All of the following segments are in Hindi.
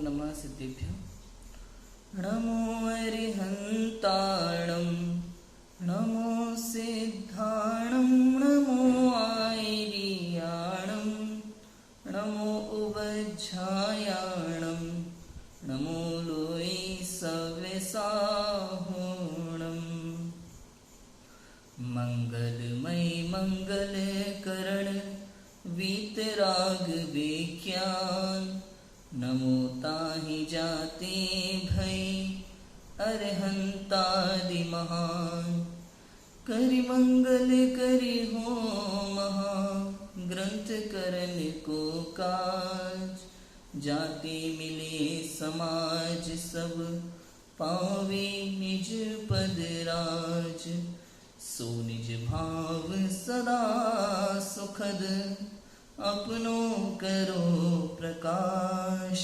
नमः सिद्धेभ्यो। नमो अरिहन्ताणं नमो सिद्धाणं नमो आयर्याणं नमो उवज्झायाणं नमो लोई सव्यसाहोणं। मंगलमय मंगलकरण वीतराग विज्ञान नमो ताहि जाते भय अरहंतादि महान। करि मंगल करि हो महा ग्रंथ करन को काज। जाते मिले समाज सब पावे निज पद राज। सो निज भाव सदा सुखद अपनो करो प्रकाश।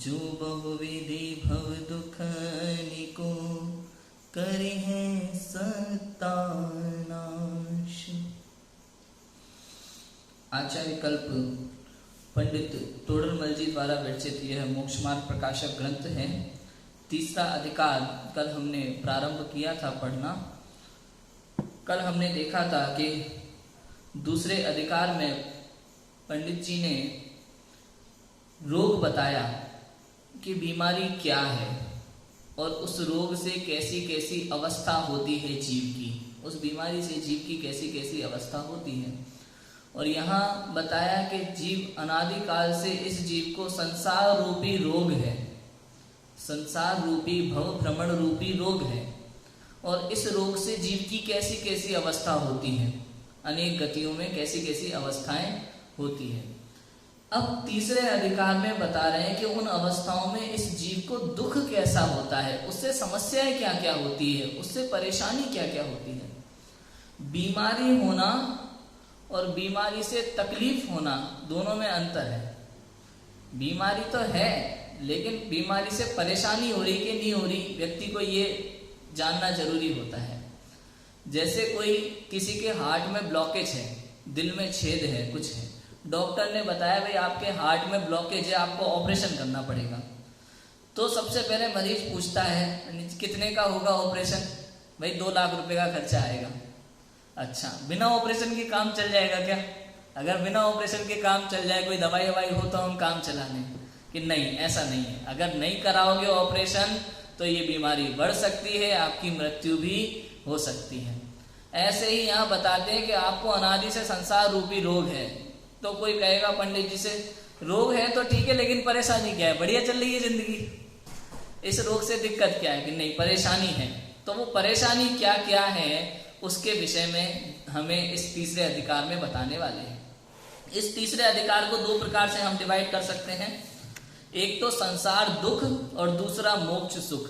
जो बहुविधि भव दुख निको करे है सत्तानाश। आचार्य कल्प पंडित तोडरमल जी द्वारा विरचित यह मोक्ष मार्ग प्रकाशक ग्रंथ है। तीसरा अधिकार कल हमने प्रारंभ किया था पढ़ना। कल हमने देखा था कि दूसरे अधिकार में पंडित जी ने रोग बताया कि बीमारी क्या है और उस रोग से कैसी कैसी अवस्था होती है जीव की, उस बीमारी से जीव की कैसी कैसी अवस्था होती है। और यहाँ बताया कि जीव अनादिकाल से इस जीव को संसार रूपी रोग है, संसार रूपी भव भ्रमण रूपी रोग है। और इस रोग से जीव की कैसी कैसी अवस्था होती है, अनेक गतियों में कैसी कैसी अवस्थाएं होती है। अब तीसरे अधिकार में बता रहे हैं कि उन अवस्थाओं में इस जीव को दुख कैसा होता है, उससे समस्याएं क्या क्या होती है, उससे परेशानी क्या क्या होती है। बीमारी होना और बीमारी से तकलीफ होना दोनों में अंतर है। बीमारी तो है लेकिन बीमारी से परेशानी हो रही कि नहीं हो रही, व्यक्ति को ये जानना जरूरी होता है। जैसे कोई किसी के हार्ट में ब्लॉकेज है, दिल में छेद है, कुछ है, डॉक्टर ने बताया भाई आपके हार्ट में ब्लॉकेज है, आपको ऑपरेशन करना पड़ेगा। तो सबसे पहले मरीज पूछता है कितने का होगा ऑपरेशन? भाई 2 लाख रुपए का खर्चा आएगा। अच्छा, बिना ऑपरेशन के काम चल जाएगा क्या? अगर बिना ऑपरेशन के काम चल जाए, कोई दवाई ववाई हो तो हम काम चला लें, कि नहीं, ऐसा नहीं है। अगर नहीं कराओगे ऑपरेशन तो ये बीमारी बढ़ सकती है, आपकी मृत्यु भी हो सकती है। ऐसे ही यहाँ बताते हैं कि आपको अनादि से संसार रूपी रोग है। तो कोई कहेगा पंडित जी से रोग है तो ठीक है, लेकिन परेशानी क्या है? बढ़िया चल रही है जिंदगी, इस रोग से दिक्कत क्या है? कि नहीं, परेशानी है। तो वो परेशानी क्या क्या है उसके विषय में हमें इस तीसरे अधिकार में बताने वाले हैं। इस तीसरे अधिकार को 2 प्रकार से हम डिवाइड कर सकते हैं। एक तो संसार दुख और दूसरा मोक्ष सुख।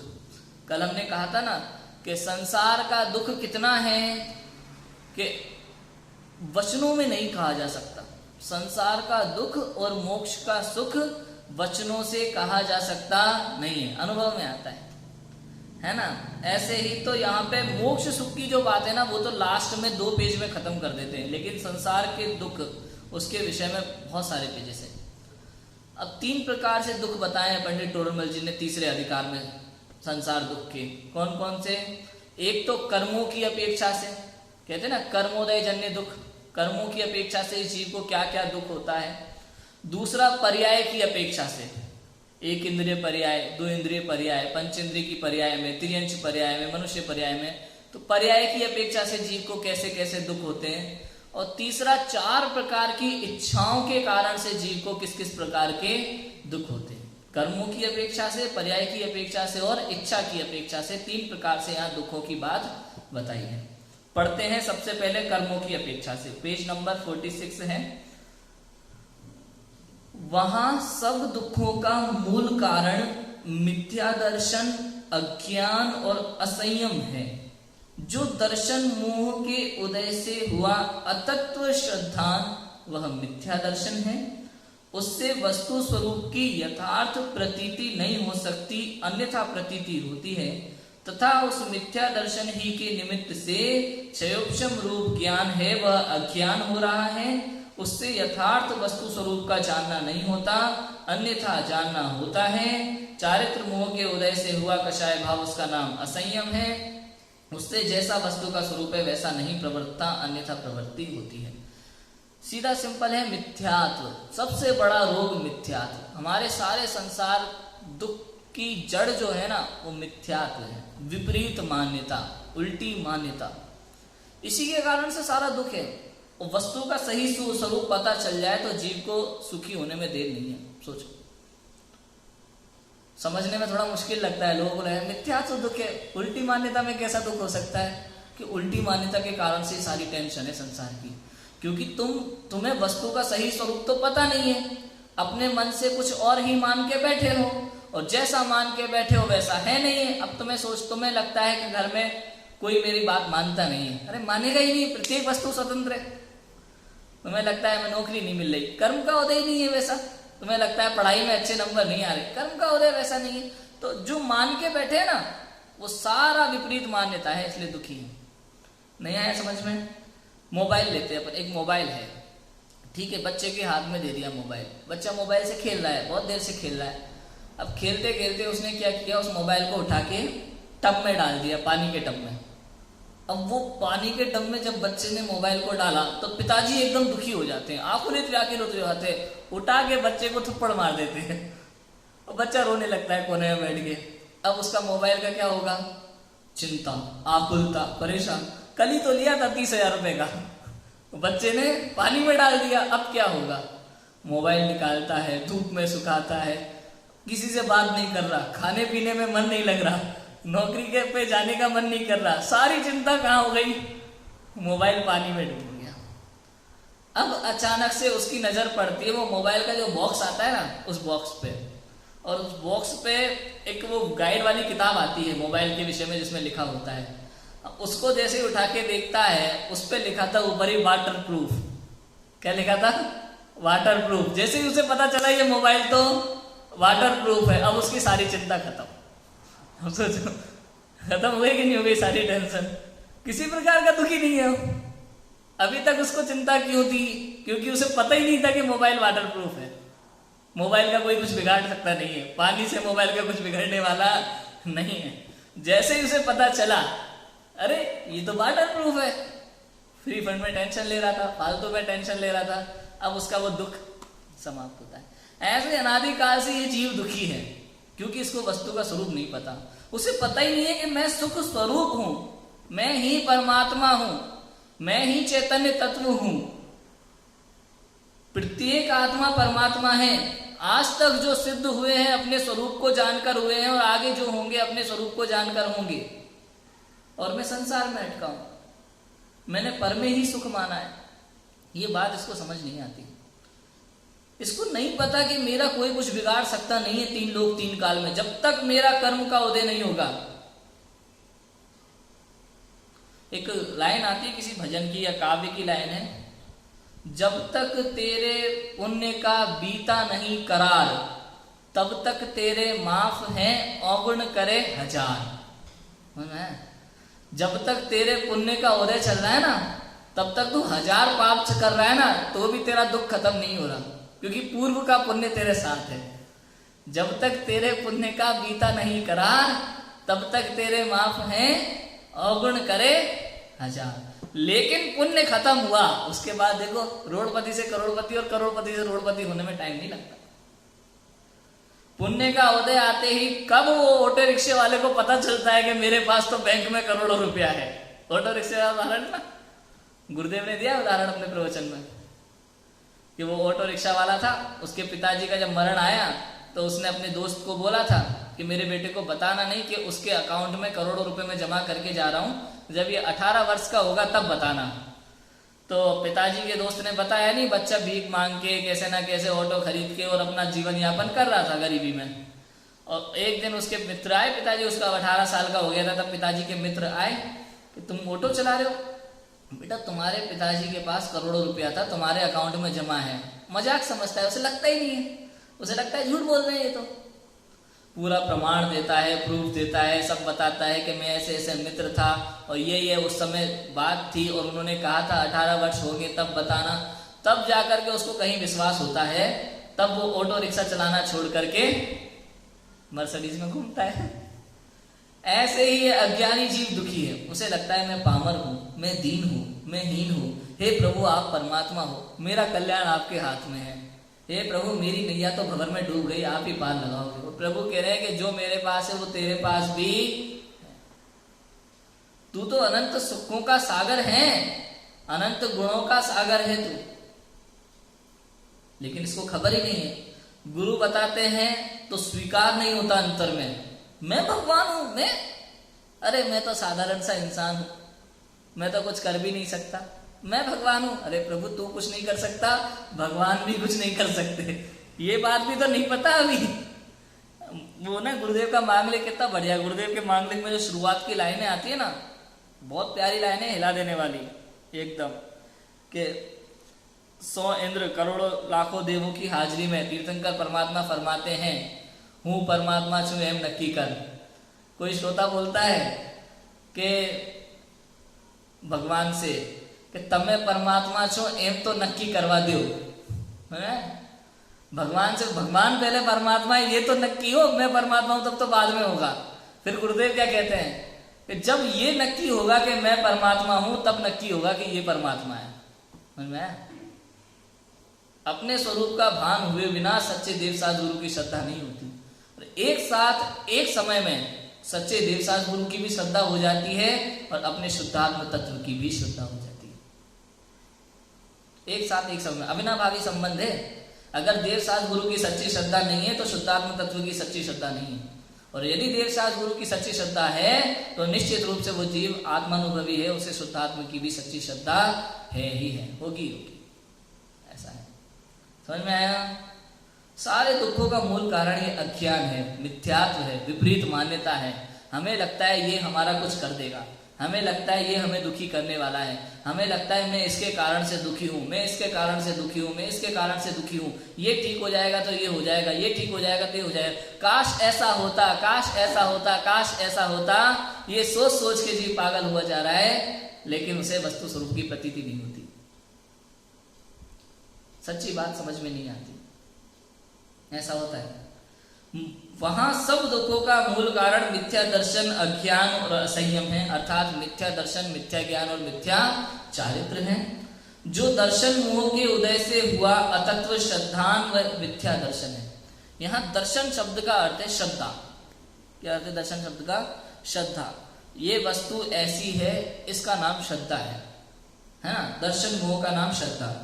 कल हमने कहा था ना कि संसार का दुख कितना है कि वचनों में नहीं कहा जा सकता। संसार का दुख और मोक्ष का सुख वचनों से कहा जा सकता नहीं है, अनुभव में आता है ना। ऐसे ही तो यहाँ पे मोक्ष सुख की जो बात है ना, वो तो लास्ट में 2 पेज में खत्म कर देते हैं, लेकिन संसार के दुख उसके विषय में बहुत सारे पेजेस है। अब 3 प्रकार से दुख बताए हैं पंडित तोडरमल जी ने तीसरे अधिकार में संसार दुख के। कौन कौन से? एक तो कर्मों की अपेक्षा से, कहते हैं ना कर्मोदय जन्य दुख, कर्मों की अपेक्षा से इस जीव को क्या क्या दुख होता है। दूसरा पर्याय की अपेक्षा से, 1 इंद्रिय पर्याय, 2 इंद्रिय पर्याय, 5 इंद्रिय की पर्याय में, त्रियंश पर्याय में, मनुष्य पर्याय में। तो पर्याय की अपेक्षा से जीव को कैसे कैसे दुख होते हैं। और तीसरा 4 प्रकार की इच्छाओं के कारण से जीव को किस किस प्रकार के दुख होते हैं। कर्मों की अपेक्षा से, पर्याय की अपेक्षा से और इच्छा की अपेक्षा से 3 प्रकार से यहाँ दुखों की बात बताई है। पढ़ते हैं सबसे पहले कर्मों की अपेक्षा से, पेज नंबर 46 है। वहां सब दुखों का मूल कारण मिथ्या दर्शन, अज्ञान और असंयम है। जो दर्शन मोह के उदय से हुआ अतत्व श्रद्धान, वह मिथ्या दर्शन है। उससे वस्तु स्वरूप की यथार्थ प्रतीति नहीं हो सकती, अन्यथा प्रतीति होती है। तथा उस मिथ्या दर्शन ही के निमित्त से क्षयोपशम रूप ज्ञान है वह अज्ञान हो रहा है उससे यथार्थ वस्तु स्वरूप का जानना नहीं होता, अन्यथा जानना होता है। चारित्र मोह के उदय से हुआ कषाय भाव, उसका नाम असंयम है। उससे जैसा वस्तु का स्वरूप है वैसा नहीं प्रवर्तता, अन्यथा प्रवृत्ति होती है। सीधा सिंपल है, मिथ्यात्व। सबसे बड़ा रोग मिथ्यात्व। हमारे सारे संसार दुख की जड़ जो है ना, वो मिथ्यात्व है, विपरीत मान्यता, उल्टी मान्यता। इसी के कारण से सारा दुख है। और वस्तु का सही स्वरूप पता चल जाए तो जीव को सुखी होने में देर नहीं है। सोचो, समझने में थोड़ा मुश्किल लगता है, लोगों को लगे मिथ्यात्व दुख है, उल्टी मान्यता में कैसा दुख हो सकता है? कि उल्टी मान्यता के कारण से सारी टेंशन है संसार की। क्योंकि तुम्हें वस्तु का सही स्वरूप तो पता नहीं है, अपने मन से कुछ और ही मान के बैठे हो, और जैसा मान के बैठे हो वैसा है नहीं है। अब तुम्हें लगता है कि घर में कोई मेरी बात मानता नहीं है। अरे मानेगा ही नहीं, प्रत्येक वस्तु स्वतंत्र है। तुम्हें लगता है मैं नौकरी नहीं मिल रही, कर्म का उदय नहीं है वैसा। तुम्हें लगता है पढ़ाई में अच्छे नंबर नहीं आ रहे, कर्म का उदय वैसा नहीं है। तो जो मान के बैठे है ना, वो सारा विपरीत मान्यता है, इसलिए दुखी है। नहीं आया समझ में? मोबाइल लेते हैं अपन, एक मोबाइल है, ठीक है, बच्चे के हाथ में दे दिया मोबाइल। बच्चा मोबाइल से खेल रहा है, बहुत देर से खेल रहा है। अब खेलते खेलते उसने क्या किया, उस मोबाइल को उठा के टब में डाल दिया, पानी के टब में। अब वो पानी के टब में जब बच्चे ने मोबाइल को डाला तो पिताजी एकदम दुखी हो जाते हैं, आंखों ने व्याकुल हो जाते हैं, उठा के बच्चे को थप्पड़ मार देते हैं और बच्चा रोने लगता है कोने में बैठ के। अब उसका मोबाइल का क्या होगा? चिंता, आकुलता, परेशान। कल ही तो लिया था 30,000 रुपए का, बच्चे ने पानी में डाल दिया। अब क्या होगा? मोबाइल निकालता है, धूप में सुखाता है, किसी से बात नहीं कर रहा, खाने पीने में मन नहीं लग रहा, नौकरी के पे जाने का मन नहीं कर रहा। सारी चिंता कहाँ हो गई? मोबाइल पानी में डूब गया। अब अचानक से उसकी नजर पड़ती है वो मोबाइल का जो बॉक्स आता है ना, उस बॉक्स पे, और उस बॉक्स पे एक वो गाइड वाली किताब आती है मोबाइल के विषय में जिसमें लिखा होता है। उसको जैसे ही उठा के देखता है, उस पे लिखा था ऊपर ही वाटर प्रूफ। क्या लिखा था? Water proof. जैसे ही उसे पता चला ये मोबाइल तो वाटर प्रूफ है, अब उसकी सारी चिंता खत्म। अब सोचो, खत्म हो गई कि नहीं हो गई सारी टेंशन? किसी प्रकार का दुखी नहीं है। अभी तक उसको चिंता क्यों थी? क्योंकि उसे पता ही नहीं था कि मोबाइल वाटर प्रूफ है। मोबाइल का कोई कुछ बिगाड़ सकता नहीं है, पानी से मोबाइल का कुछ बिगड़ने वाला नहीं है। जैसे ही उसे पता चला, अरे ये तो वाटर प्रूफ है, फ्री फंड में टेंशन ले रहा था, फालतू में टेंशन ले रहा था, अब उसका वो दुख समाप्त होता है। ऐसे अनादिकाल से ये जीव दुखी है, क्योंकि इसको वस्तु का स्वरूप नहीं पता। उसे पता ही नहीं है कि मैं सुख स्वरूप हूं, मैं ही परमात्मा हूं, मैं ही चैतन्य तत्व हूं। प्रत्येक आत्मा परमात्मा है। आज तक जो सिद्ध हुए हैं अपने स्वरूप को जानकर हुए हैं, और आगे जो होंगे अपने स्वरूप को जानकर होंगे। और मैं संसार में अटका हूं, मैंने पर में ही सुख माना है। ये बात इसको समझ नहीं आती। इसको नहीं पता कि मेरा कोई कुछ बिगाड़ सकता नहीं है 3 लोक 3 काल में, जब तक मेरा कर्म का उदय नहीं होगा। एक लाइन आती है किसी भजन की या काव्य की लाइन है, जब तक तेरे पुण्य का बीता नहीं करार, तब तक तेरे माफ हैं अवगुण करे 1000। जब तक तेरे पुण्य का उदय चल रहा है ना, तब तक तू 1000 पाप कर रहा है ना, तो भी तेरा दुख खत्म नहीं हो रहा, क्योंकि पूर्व का पुण्य तेरे साथ है। जब तक तेरे पुण्य का बीता नहीं करार, तब तक तेरे माफ हैं अवगुण करे 1000। लेकिन पुण्य खत्म हुआ, उसके बाद देखो रोडपति से करोड़पति और करोड़पति से रोडपति होने में टाइम नहीं लगता। पुण्य का उदय आते ही कब वो ऑटो रिक्शे वाले को पता चलता है कि मेरे पास तो बैंक में करोड़ों रुपया है। ऑटो रिक्शे वाला उदाहरण ना गुरुदेव ने दिया उदाहरण अपने प्रवचन में, कि वो ऑटो रिक्शा वाला था, उसके पिताजी का जब मरण आया तो उसने अपने दोस्त को बोला था कि मेरे बेटे को बताना नहीं कि उसके अकाउंट में करोड़ों रुपए में जमा करके जा रहा हूं, जब ये 18 वर्ष का होगा तब बताना। तो पिताजी के दोस्त ने बताया नहीं, बच्चा भीख मांग के कैसे ना कैसे ऑटो खरीद के और अपना जीवन यापन कर रहा था गरीबी में। और एक दिन उसके मित्र आए, पिताजी उसका 18 साल का हो गया था, तब पिताजी के मित्र आए कि तुम ऑटो चला रहे हो बेटा, तुम्हारे पिताजी के पास करोड़ों रुपया था, तुम्हारे अकाउंट में जमा है। मजाक समझता है, उसे लगता ही नहीं है, उसे लगता है झूठ बोल रहे हैं ये तो। पूरा प्रमाण देता है, प्रूफ देता है, सब बताता है कि मैं ऐसे ऐसे मित्र था और ये उस समय बात थी और उन्होंने कहा था 18 वर्ष हो गए तब बताना। तब जाकर के उसको कहीं विश्वास होता है, तब वो ऑटो रिक्शा चलाना छोड़ करके मर्सिडीज में घूमता है। ऐसे ही ये अज्ञानी जीव दुखी है, उसे लगता है मैं पामर हूं, मैं दीन हूं, मैं हीन हूं, हे प्रभु आप परमात्मा हो, मेरा कल्याण आपके हाथ में है, हे प्रभु मेरी नैया तो भंवर में डूब गई, आप ही पार लगाओगे। और प्रभु कह रहे हैं कि जो मेरे पास है वो तेरे पास भी है। तू तो अनंत सुखों का सागर है, अनंत गुणों का सागर है तू, लेकिन इसको खबर ही नहीं है। गुरु बताते हैं तो स्वीकार नहीं होता अंतर में, मैं भगवान हूं, मैं तो साधारण सा इंसान हूं, मैं तो कुछ कर भी नहीं सकता, मैं भगवान हूं। अरे प्रभु तू कुछ नहीं कर सकता, भगवान भी कुछ नहीं कर सकते, ये बात भी तो नहीं पता अभी। वो ना गुरुदेव का मांगलिक कितना बढ़िया, गुरुदेव के मांगलिक में जो शुरुआत की लाइनें आती है ना, बहुत प्यारी लाइनें, हिला देने वाली एकदम, के 100 इंद्र करोड़ों लाखों देवों की हाजिरी में तीर्थंकर परमात्मा फरमाते हैं, हूं परमात्मा छू एम नक्की कर। कोई श्रोता बोलता है कि भगवान से कि तमे परमात्मा छो एम तो नक्की करवा दो, भगवान से, भगवान पहले परमात्मा है ये तो नक्की हो, मैं परमात्मा हूं तब तो बाद में होगा। फिर गुरुदेव क्या कहते हैं कि जब ये नक्की होगा कि मैं परमात्मा हूं, तब नक्की होगा कि ये परमात्मा है। समझ में आया? अपने स्वरूप का भान हुए बिना सच्चे देवसाज गुरु की श्रद्धा नहीं होती। एक साथ एक समय में सच्चे देवसाज गुरु की भी श्रद्धा हो जाती है और अपने शुद्धात्म तत्व की भी श्रद्धा हो जाती है। एक साथ एक समय में अविनाभावी संबंध है। अगर देवसाज गुरु की सच्ची श्रद्धा नहीं है तो शुद्धात्म तत्व की सच्ची श्रद्धा नहीं है, और यदि देवसाज गुरु की सच्ची श्रद्धा है तो निश्चित रूप से वो जीव आत्मानुभवी है, उसे शुद्धात्म की भी सच्ची श्रद्धा है ही है, होगी होगी, ऐसा है। समझ में आया? सारे दुखों का मूल कारण ये अज्ञान है, मिथ्यात्व है, विपरीत मान्यता है। हमें लगता है ये हमारा कुछ कर देगा, हमें लगता है ये हमें दुखी करने वाला है, हमें लगता है मैं इसके कारण से दुखी हूं, मैं इसके कारण से दुखी हूं, मैं इसके कारण से दुखी हूं, ये ठीक हो जाएगा तो ये हो जाएगा, ये ठीक हो जाएगा तो ये हो जाएगा, काश ऐसा होता, काश ऐसा होता, काश ऐसा होता। ये सोच सोच के जीव पागल हुआ जा रहा है, लेकिन उसे वस्तु स्वरूप की प्रतीति नहीं होती, सच्ची बात समझ में नहीं आती। ऐसा होता है। वहां सब दुखों का मूल कारण मिथ्या दर्शन, अज्ञान और असंयम है, अर्थात मिथ्या दर्शन, मिथ्या ज्ञान और मिथ्या चारित्र है, जो दर्शन मोह के उदय से हुआ अतत्व श्रद्धान व मिथ्या दर्शन है। यहां दर्शन शब्द का अर्थ है श्रद्धा। क्या अर्थ है दर्शन शब्द का? श्रद्धा। ये वस्तु ऐसी है, इसका नाम श्रद्धा है ना? दर्शन मोह का नाम श्रद्धा।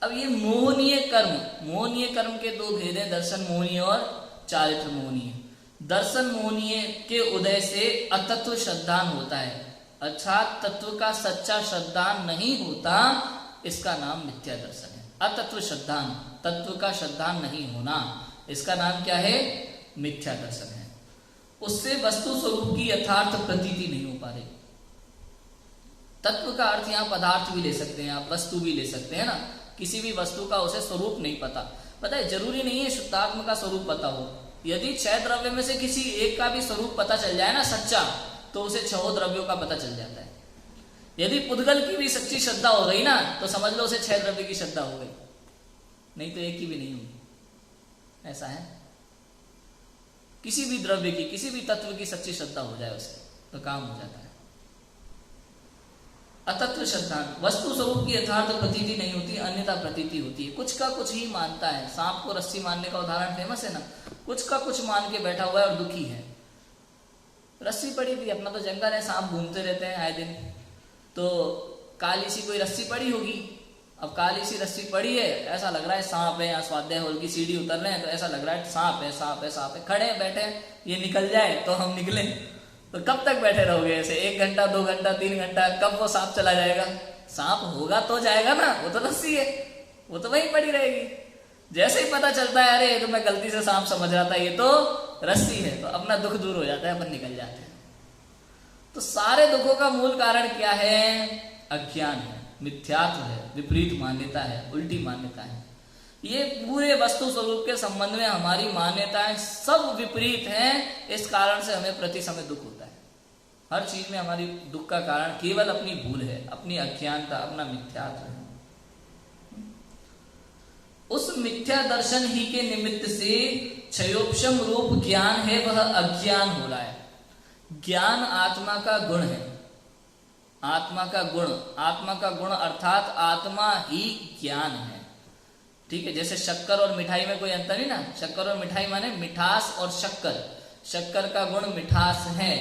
अब ये मोहनीय कर्म, मोहनीय कर्म के दो भेद हैं, दर्शन मोहनीय और चारित्र मोहनीय। दर्शन मोहनीय के उदय से अतत्व श्रद्धान होता है, अर्थात तत्व का सच्चा श्रद्धान नहीं होता, इसका नाम मिथ्या दर्शन है। अतत्व श्रद्धान, तत्व का श्रद्धान नहीं होना, इसका नाम क्या है? मिथ्या दर्शन है। उससे वस्तु स्वरूप की यथार्थ प्रतीति नहीं हो पा रही। तत्व का अर्थ यहाँ पदार्थ भी ले सकते हैं आप, वस्तु भी ले सकते हैं ना। किसी भी वस्तु का उसे स्वरूप नहीं पता है, जरूरी नहीं है शुद्धात्म का स्वरूप पता हो। यदि 6 द्रव्य में से किसी एक का भी स्वरूप पता चल जाए ना सच्चा, तो उसे 6 द्रव्यों का पता चल जाता है। यदि पुद्गल की भी सच्ची श्रद्धा हो गई ना, तो समझ लो उसे 6 द्रव्य की श्रद्धा हो गई, नहीं तो एक की भी नहीं होगी। ऐसा है, किसी भी द्रव्य की, किसी भी तत्व की सच्ची श्रद्धा हो जाए उसे, तो काम हो जाता है। अतत्व श्रद्धान, वस्तु स्वरूप की यथार्थ प्रतीति नहीं होती, अन्यथा प्रतीति होती है। कुछ का कुछ ही मानता है। सांप को रस्सी मानने का उदाहरण फेमस है ना, कुछ का कुछ मान के बैठा हुआ है और दुखी है। रस्सी पड़ी थी, अपना तो जंगल है, सांप घूमते रहते हैं आए दिन, तो काली सी कोई रस्सी पड़ी होगी। अब काली सी रस्सी पड़ी है, ऐसा लग रहा है सांप है, यहाँ स्वाध्याय हॉल की सीढ़ी उतर रहे हैं तो ऐसा लग रहा है सांप है, सांप है, सांप है। खड़े बैठे, ये निकल जाए तो हम निकले, तो कब तक बैठे रहोगे ऐसे? 1 घंटा, 2 घंटा, 3 घंटा, कब वो सांप चला जाएगा? सांप होगा तो जाएगा ना, वो तो रस्सी है, वो तो वहीं पड़ी रहेगी। जैसे ही पता चलता है अरे तो मैं गलती से सांप समझ रहा था, ये तो रस्सी है, तो अपना दुख दूर हो जाता है, अपन निकल जाते हैं। तो सारे दुखों का मूल कारण क्या है? अज्ञान है, मिथ्यात्व है, विपरीत मान्यता है, उल्टी मान्यता है। ये पूरे वस्तु स्वरूप के संबंध में हमारी मान्यताएं सब विपरीत हैं, इस कारण से हमें प्रति समय दुख होता है। हर चीज में हमारी दुख का कारण केवल अपनी भूल है, अपनी अज्ञानता, अपना मिथ्यात्व है। उस मिथ्या दर्शन ही के निमित्त से क्षयोपशम रूप ज्ञान है वह अज्ञान हो रहा है। ज्ञान आत्मा का गुण है, आत्मा का गुण अर्थात आत्मा ही ज्ञान है। ठीक है, जैसे शक्कर और मिठाई में कोई अंतर नहीं ना। शक्कर और मिठाई माने मिठास और शक्कर, शक्कर का गुण मिठास है,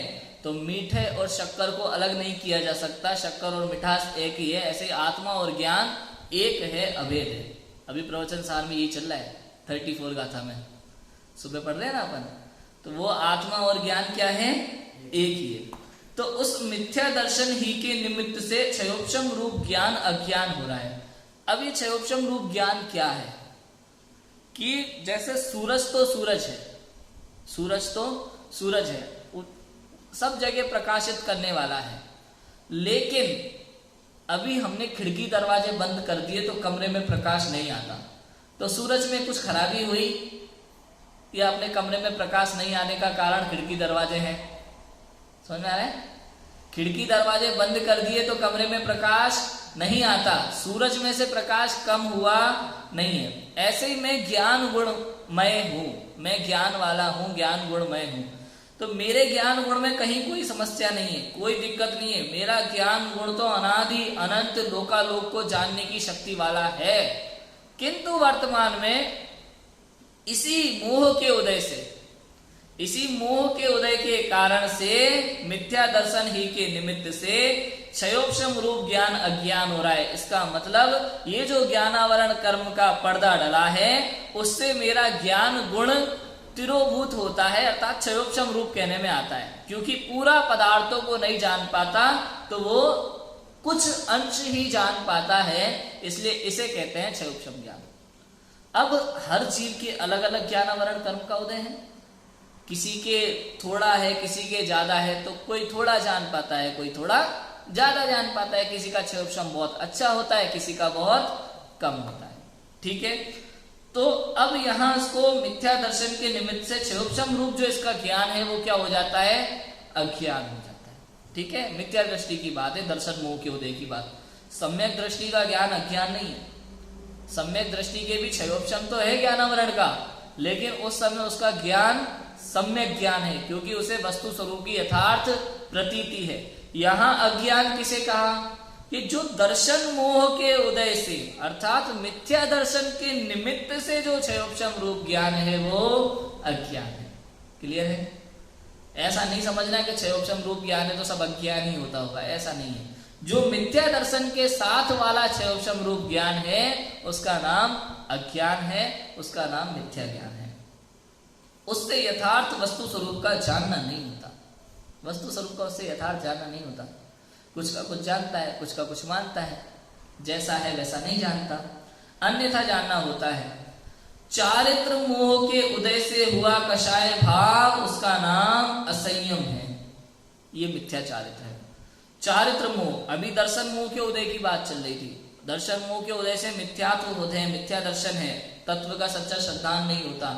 तो मीठे और शक्कर को अलग नहीं किया जा सकता, शक्कर और मिठास एक ही है। ऐसे आत्मा और ज्ञान एक है, अभेद है। अभी प्रवचन सार में यही चल रहा है, 34 गाथा में सुबह पढ़ रहे हैं ना अपन। तो वो आत्मा और ज्ञान क्या है, एक ही है। तो उस मिथ्या दर्शन ही के निमित्त से क्षयोपशम रूप ज्ञान अज्ञान हो रहा है। अब ये क्षयोपशम रूप ज्ञान क्या है कि जैसे सूरज तो सूरज है, सूरज तो सूरज है, सब जगह प्रकाशित करने वाला है, लेकिन अभी हमने खिड़की दरवाजे बंद कर दिए तो कमरे में प्रकाश नहीं आता। तो सूरज में कुछ खराबी हुई या अपने कमरे में प्रकाश नहीं आने का कारण खिड़की दरवाजे हैं? समझ में आ रहा है? खिड़की दरवाजे बंद कर दिए तो कमरे में प्रकाश नहीं आता, सूरज में से प्रकाश कम हुआ नहीं है। ऐसे ही मैं ज्ञान गुणमय हूं, मैं ज्ञान वाला हूं, ज्ञान गुणमय हूं। तो मेरे ज्ञान गुण में कहीं कोई समस्या नहीं है, कोई दिक्कत नहीं है। मेरा ज्ञान गुण तो अनादि अनंत लोकालोक को जानने की शक्ति वाला है, किंतु वर्तमान में इसी मोह के उदय से, इसी मोह के उदय के कारण से मिथ्या दर्शन ही के निमित्त से क्षयोपशम रूप ज्ञान अज्ञान हो रहा है। इसका मतलब ये जो ज्ञानावरण कर्म का पर्दा डला है उससे मेरा ज्ञान गुण तिरोभूत होता है, अर्थात क्षयोपशम रूप कहने में आता है। क्योंकि पूरा पदार्थों को नहीं जान पाता तो वो कुछ अंश ही जान पाता है, इसलिए इसे कहते हैं क्षयोपशम ज्ञान। अब हर जीव के अलग अलग ज्ञानावरण कर्म का उदय है, किसी के थोड़ा है, किसी के ज्यादा है। तो कोई थोड़ा जान पाता है, कोई थोड़ा ज्यादा जान पाता है। किसी का क्षयोपशम बहुत अच्छा होता है, किसी का बहुत कम होता है। ठीक है, तो अब यहां इसको मिथ्या दर्शन के निमित्त से क्षयोपशम रूप जो इसका ज्ञान है वो क्या हो जाता है, अज्ञान हो जाता है। ठीक है, मिथ्या दृष्टि की बात है, दर्शन मोह के उदय की बात। सम्यक दृष्टि का ज्ञान अज्ञान नहीं है। सम्यक दृष्टि के भी क्षयोपशम तो है ज्ञानावरण का, लेकिन उस समय उसका ज्ञान सम्यक ज्ञान है, क्योंकि उसे वस्तु स्वरूप की यथार्थ प्रतीति है। यहां अज्ञान किसे कहा कि जो दर्शन मोह के उदय से, अर्थात मिथ्या दर्शन के निमित्त से जो क्षयोपशम रूप ज्ञान है वो अज्ञान है। क्लियर है? ऐसा नहीं समझना है कि क्षयोपशम रूप ज्ञान है तो सब अज्ञान ही होता होगा, ऐसा नहीं है। जो मिथ्या दर्शन के साथ वाला क्षयोपशम रूप ज्ञान है उसका नाम अज्ञान है, उसका नाम मिथ्या ज्ञान है। उससे यथार्थ वस्तु स्वरूप का जानना नहीं होता, वस्तु स्वरूप का उससे यथार्थ जानना नहीं होता। कुछ का कुछ जानता है, कुछ का कुछ मानता है, जैसा है वैसा नहीं जानता, अन्यथा जानना होता है। चारित्र मोह के उदय से हुआ कषाय भाव, उसका नाम असंयम है। ये मिथ्या चारित्र है। चारित्र मोह, अभी दर्शन मोह के उदय की बात चल रही थी। दर्शन मोह के उदय से मिथ्यात्व होते हैं, मिथ्या दर्शन है, तत्व का सच्चा श्रद्धान नहीं होता।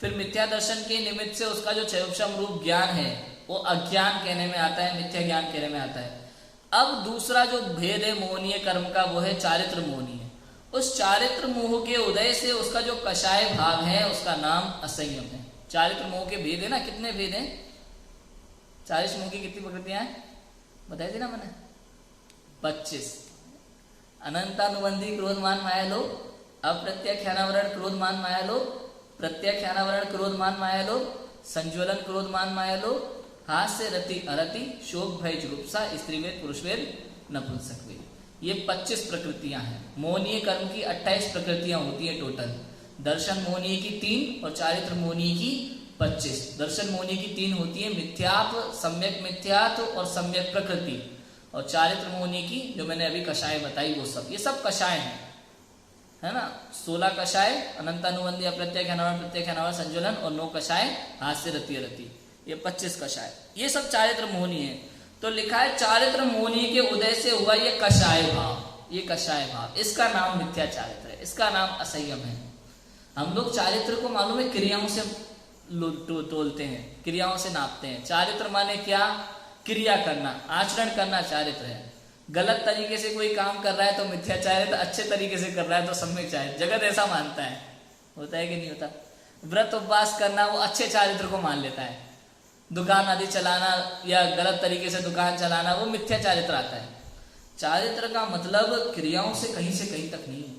फिर मिथ्या दर्शन के निमित्त से उसका जो क्षयोपशम रूप ज्ञान है वो अज्ञान कहने में आता है, मिथ्या ज्ञान कहने में आता है। अब दूसरा जो भेद है मोहनीय कर्म का वो है चारित्र मोहनीय। उस चारित्र मोह के उदय से उसका जो कषाय भाव है उसका नाम असंयम है। चारित्र मोह के भेद है ना, कितने भेद हैं? 40 मोह की कितनी प्रकृतियां हैं बताई थी ना मैंने? 25। अनंतानुबंधी क्रोध मान माया लोभ, अप्रत्याख्यानावरण क्रोध मान माया लोभ, प्रत्याख्यानावरण क्रोध मान माया लोभ, संज्वलन क्रोध मान माया लोभ, हास्य रति अरति, शोक भय जुगुप्सा, स्त्रीवेद पुरुषवेद नपुंसकवेद। ये 25 प्रकृतियां हैं। मोहनीय कर्म की 28 प्रकृतियां होती है टोटल। दर्शन मोहनीय की 3 और चारित्र मोहनीय की 25। दर्शन मोहनीय की 3 होती है, मिथ्यात्व, सम्यक मिथ्यात्व और सम्यक प्रकृति। और चारित्र मोहनीय की जो मैंने अभी कषाय बताई वो सब, ये सब कषाय है ना। 16 कषाय, अनंतानुबंधी, अप्रत्याख्यानावरण, प्रत्याख्यानावरण, संज्वलन, और 9 कषाय, हास्य रति अरति। ये 25 कषाय, ये सब चारित्र मोहनीय है। तो लिखा है चारित्र मोहनीय के उदय से हुआ ये कषाय भाव, ये कषाय भाव, इसका नाम मिथ्या चारित्र है, इसका नाम असंयम है। हम लोग चारित्र को मालूम है क्रियाओं से तोलते हैं, क्रियाओं से नापते हैं। चारित्र माने क्या? क्रिया करना, आचरण करना चारित्र है। गलत तरीके से कोई काम कर रहा है तो मिथ्याचारित्र, अच्छे तरीके से कर रहा है तो सम्यक चारित्र। जगत ऐसा मानता है, होता है कि नहीं होता? व्रत उपवास करना वो अच्छे चारित्र को मान लेता है, दुकान आदि चलाना या गलत तरीके से दुकान चलाना वो मिथ्या चारित्र आता है। चारित्र का मतलब क्रियाओं से कहीं तक नहीं है,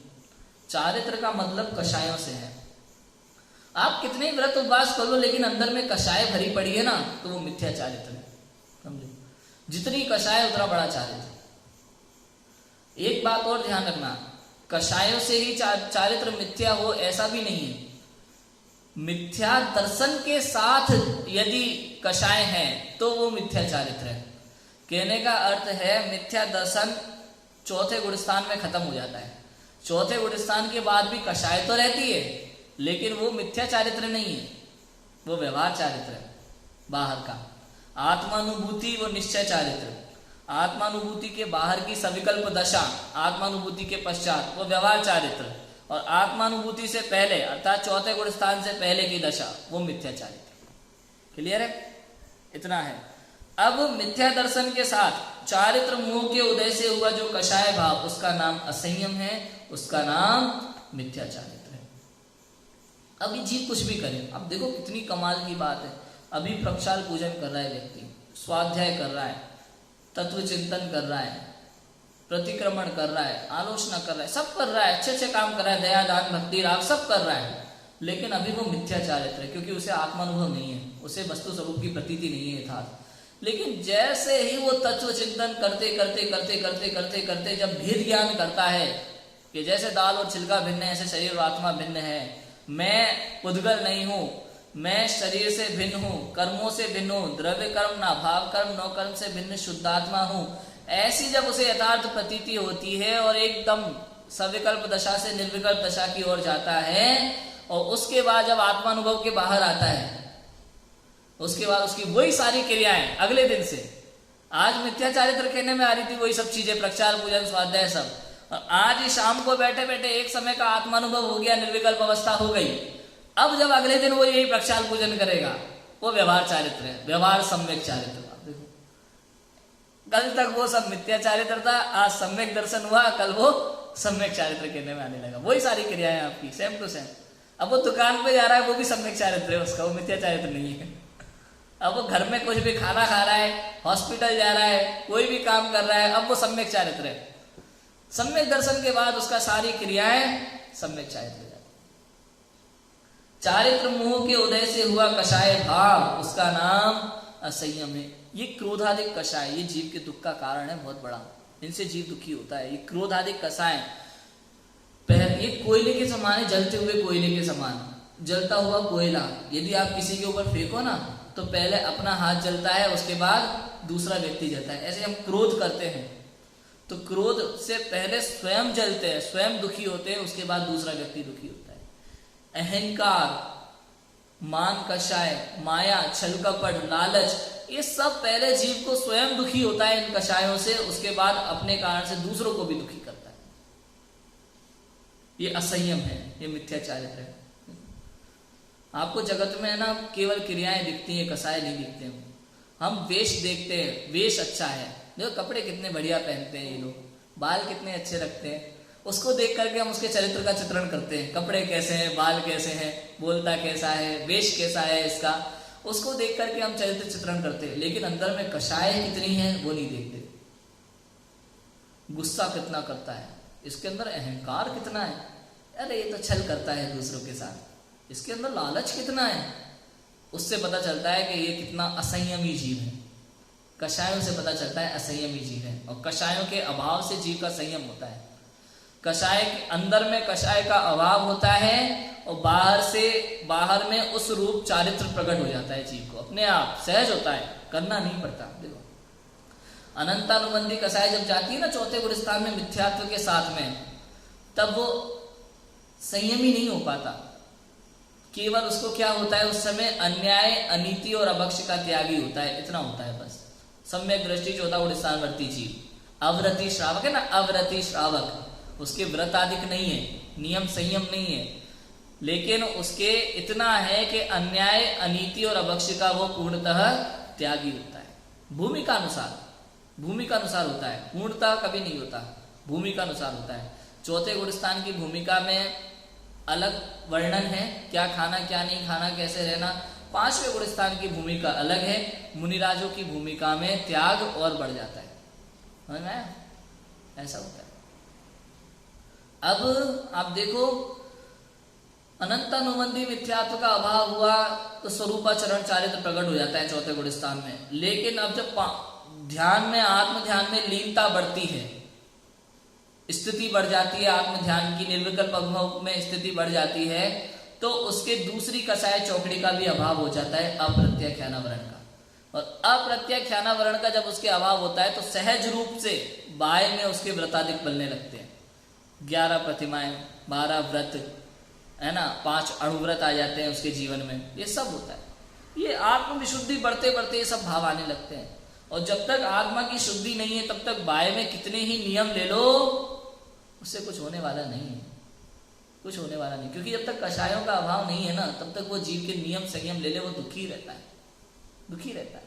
चारित्र का मतलब कषायों से है। आप कितने व्रत उपवास कर लो लेकिन अंदर में कषाय भरी पड़ी है ना, तो वो मिथ्या चारित्र है, समझो। जितनी कषाय उतना बड़ा चारित्र। एक बात और ध्यान रखना, कषायों से ही चारित्र मिथ्या हो ऐसा भी नहीं है। मिथ्या दर्शन के साथ यदि कषाय है तो वो मिथ्या चारित्र है। कहने का अर्थ है मिथ्या दर्शन चौथे गुणस्थान में खत्म हो जाता है। चौथे गुणस्थान के बाद भी कषाय तो रहती है लेकिन वो मिथ्या चारित्र नहीं है, वो व्यवहार चारित्र है बाहर का। आत्मानुभूति वो निश्चय चारित्र, आत्मानुभूति के बाहर की सविकल्प दशा, आत्मानुभूति के पश्चात वो व्यवहार चारित्र, और आत्मानुभूति से पहले अर्थात चौथे गुण स्थान से पहले की दशा वो मिथ्या चारित्र। क्लियर है? इतना है। अब मिथ्या दर्शन के साथ चारित्र मोह के उदय से हुआ जो कषाय भाव, उसका नाम असंयम है, उसका नाम मिथ्या चारित्र है। अब ये जीव कुछ भी करे, अब देखो कितनी कमाल की बात है। अभी प्रक्षाल पूजन कर रहा है व्यक्ति, स्वाध्याय कर रहा है, तत्व चिंतन कर रहा है, प्रतिक्रमण कर रहा है, आलोचना कर रहा है, सब कर रहा है, अच्छे अच्छे काम कर रहा है, दया दान भक्ति राग सब कर रहा है, लेकिन अभी वो मिथ्या चारित्र है क्योंकि उसे आत्मानुभव नहीं है, उसे वस्तु स्वरूप की प्रतीति नहीं है यथार्थ। लेकिन जैसे ही वो तत्व चिंतन करते करते करते करते करते करते जब भेद ज्ञान करता है कि जैसे दाल और छिलका भिन्न है ऐसे शरीर और आत्मा भिन्न है, मैं उद्गल नहीं हूं, मैं शरीर से भिन्न हूं, कर्मों से भिन्न हूं, द्रव्य कर्म ना भाव कर्म नौ कर्म से भिन्न शुद्धात्मा हूं, ऐसी जब उसे यथार्थ प्रतीति होती है और एकदम सविकल्प दशा से निर्विकल्प दशा की ओर जाता है, और उसके बाद जब आत्मानुभव के बाहर आता है, उसके बाद उसकी वही सारी क्रियाएं अगले दिन से, आज मिथ्या चारित्र कहने में आ रही थी वही सब चीजें, प्रक्षाल पूजन स्वाध्याय सब, और आज ही शाम को बैठे बैठे एक समय का आत्मानुभव हो गया, निर्विकल्प अवस्था हो गई। अब जब अगले दिन वो यही प्रक्षाल पूजन करेगा, वो व्यवहार चारित्र है, व्यवहार सम्यक चारित्र। देखो कल तक वो सब मिथ्या चारित्र था, आज सम्यक दर्शन हुआ, कल वो सम्यक चारित्र कहने में आने लगा। वही सारी क्रियाएं आपकी सेम टू सेम। अब वो दुकान पे जा रहा है वो भी सम्यक चारित्र है उसका, वो मिथ्या चारित्र नहीं है। अब वो घर में कुछ भी खाना खा रहा है, हॉस्पिटल जा रहा है, कोई भी काम कर रहा है, अब वो सम्यक चारित्र है। सम्यक दर्शन के बाद उसका सारी क्रियाएं सम्यक चारित्र। चारित्र मोह के उदय से हुआ कषाय भाव, उसका नाम असंयम है। ये क्रोधाधिक कषाय, ये जीव के दुख का कारण है बहुत बड़ा, इनसे जीव दुखी होता है। ये क्रोधाधिक कषाय ये कोयले के समान है, जलते हुए कोयले के समान, जलता हुआ कोयला यदि आप किसी के ऊपर फेंको ना तो पहले अपना हाथ जलता है, उसके बाद दूसरा व्यक्ति जलता है। ऐसे हम क्रोध करते हैं तो क्रोध से पहले स्वयं जलते हैं, स्वयं दुखी होते हैं, उसके बाद दूसरा व्यक्ति दुखी होता है। अहंकार, मान कषाय, माया, छल कपट, लालच, ये सब पहले जीव को स्वयं दुखी होता है इन कषायों से, उसके बाद अपने कारण से दूसरों को भी दुखी करता है। ये असंयम है, ये मिथ्या चारित्र है। आपको जगत में ना केवल क्रियाएं दिखती हैं, कषाय नहीं दिखते हैं। हम वेश देखते हैं, वेश अच्छा है, देखो कपड़े कितने बढ़िया पहनते हैं ये लोग, बाल कितने अच्छे रखते हैं, उसको देख करके हम उसके चरित्र का चित्रण करते हैं। कपड़े कैसे हैं, बाल कैसे हैं, बोलता कैसा है, वेश कैसा है इसका, उसको देख करके हम चरित्र चित्रण करते हैं। लेकिन अंदर में कषाय कितनी है वो नहीं देखते। गुस्सा कितना करता है, इसके अंदर अहंकार कितना है, अरे ये तो छल करता है दूसरों के साथ, इसके अंदर लालच कितना है, उससे पता चलता है कि ये कितना असंयमी जीव है। कषायों से पता चलता है असंयमी जीव है, और कषायों के अभाव से जीव का संयम होता है। कषाय के अंदर में कषाय का अभाव होता है और बाहर में उस रूप चारित्र प्रकट हो जाता है जीव को, अपने आप सहज होता है, करना नहीं पड़ता। देखो अनंतानुबंधी कषाय जब जाती है ना चौथे गुण स्थान में मिथ्यात्व के साथ में, तब वो संयमी नहीं हो पाता। केवल उसको क्या होता है उस समय, अन्याय, अनीति और अभक्ष का त्यागी होता है, इतना होता है बस। सम्यक दृष्टि चौथा गुण स्थानवर्ती जीव अव्रति श्रावक है ना, अव्रति श्रावक, उसके व्रत आदिक नहीं है, नियम संयम नहीं है, लेकिन उसके इतना है कि अन्याय, अनीति और अभक्ष का वो पूर्णतः त्यागी होता है। भूमिका अनुसार भूमि का अनुसार होता है, पूर्णता कभी नहीं होता, भूमि का अनुसार होता है। चौथे गुणस्थान की भूमिका में अलग वर्णन है, क्या खाना क्या नहीं खाना, कैसे रहना। पांचवें गुणस्थान की भूमिका अलग है, मुनिराजों की भूमिका में त्याग और बढ़ जाता है। समझ में आया? ऐसा होता है। अब आप देखो, अनंतानुबंधी मिथ्यात्व का अभाव हुआ तो स्वरूपाचरण चारित्र प्रकट हो जाता है चौथे गुणस्थान में। लेकिन अब जब ध्यान में, आत्म ध्यान में लीनता बढ़ती है, स्थिति बढ़ जाती है, आत्म ध्यान की निर्विकल्प अनुभव में स्थिति बढ़ जाती है, तो उसके दूसरी कषाय चौकड़ी का भी अभाव हो जाता है, अप्रत्याख्यानावरण का। और अप्रत्याख्यानावरण का जब उसके अभाव होता है तो सहज रूप से बाय में उसके व्रताधिक बनने लगते हैं। 11 प्रतिमाएं, 12 व्रत, है ना, 5 अणुव्रत आ जाते हैं उसके जीवन में। ये सब होता है। ये आत्म विशुद्धि बढ़ते बढ़ते ये सब भाव आने लगते हैं। और जब तक आत्मा की शुद्धि नहीं है तब तक बाय में कितने ही नियम ले लो, उससे कुछ होने वाला नहीं है, कुछ होने वाला नहीं। क्योंकि जब तक कषायों का अभाव नहीं है ना, तब तक वो जीव के नियम संयम ले ले, वो दुखी रहता है, दुखी रहता है।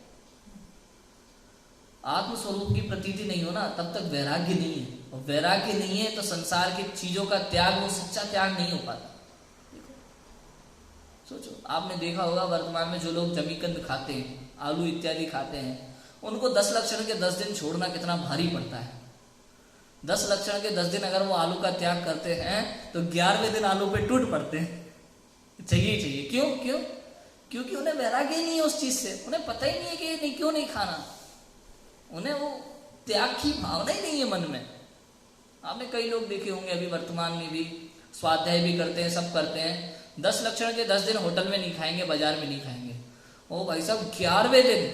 आत्म स्वरूप की प्रतीति नहीं हो ना, तब तक वैराग्य नहीं है। और वैराग्य नहीं है तो संसार की चीजों का त्याग, वो सच्चा त्याग नहीं हो पाता। देखो, सोचो, आपने देखा होगा वर्तमान में जो लोग जमीकंद खाते हैं, आलू इत्यादि खाते हैं, उनको 10 लक्षण के 10 दिन छोड़ना कितना भारी पड़ता है। 10 लक्षण के 10 दिन अगर वो आलू का त्याग करते हैं तो 11वें दिन आलू पे टूट पड़ते हैं, चाहिए चाहिए। क्यों क्यों? क्योंकि उन्हें वैराग्य ही नहीं है उस चीज से। उन्हें पता ही नहीं है कि नहीं, क्यों नहीं खाना, उन्हें वो त्याग की भावना ही नहीं है मन में। आपने कई लोग देखे होंगे अभी वर्तमान में भी, स्वाध्याय भी करते हैं, सब करते हैं, 10 लक्षण के 10 दिन होटल में नहीं खाएंगे, बाजार में नहीं खाएंगे। ओ भाई साहब, 11वें दिन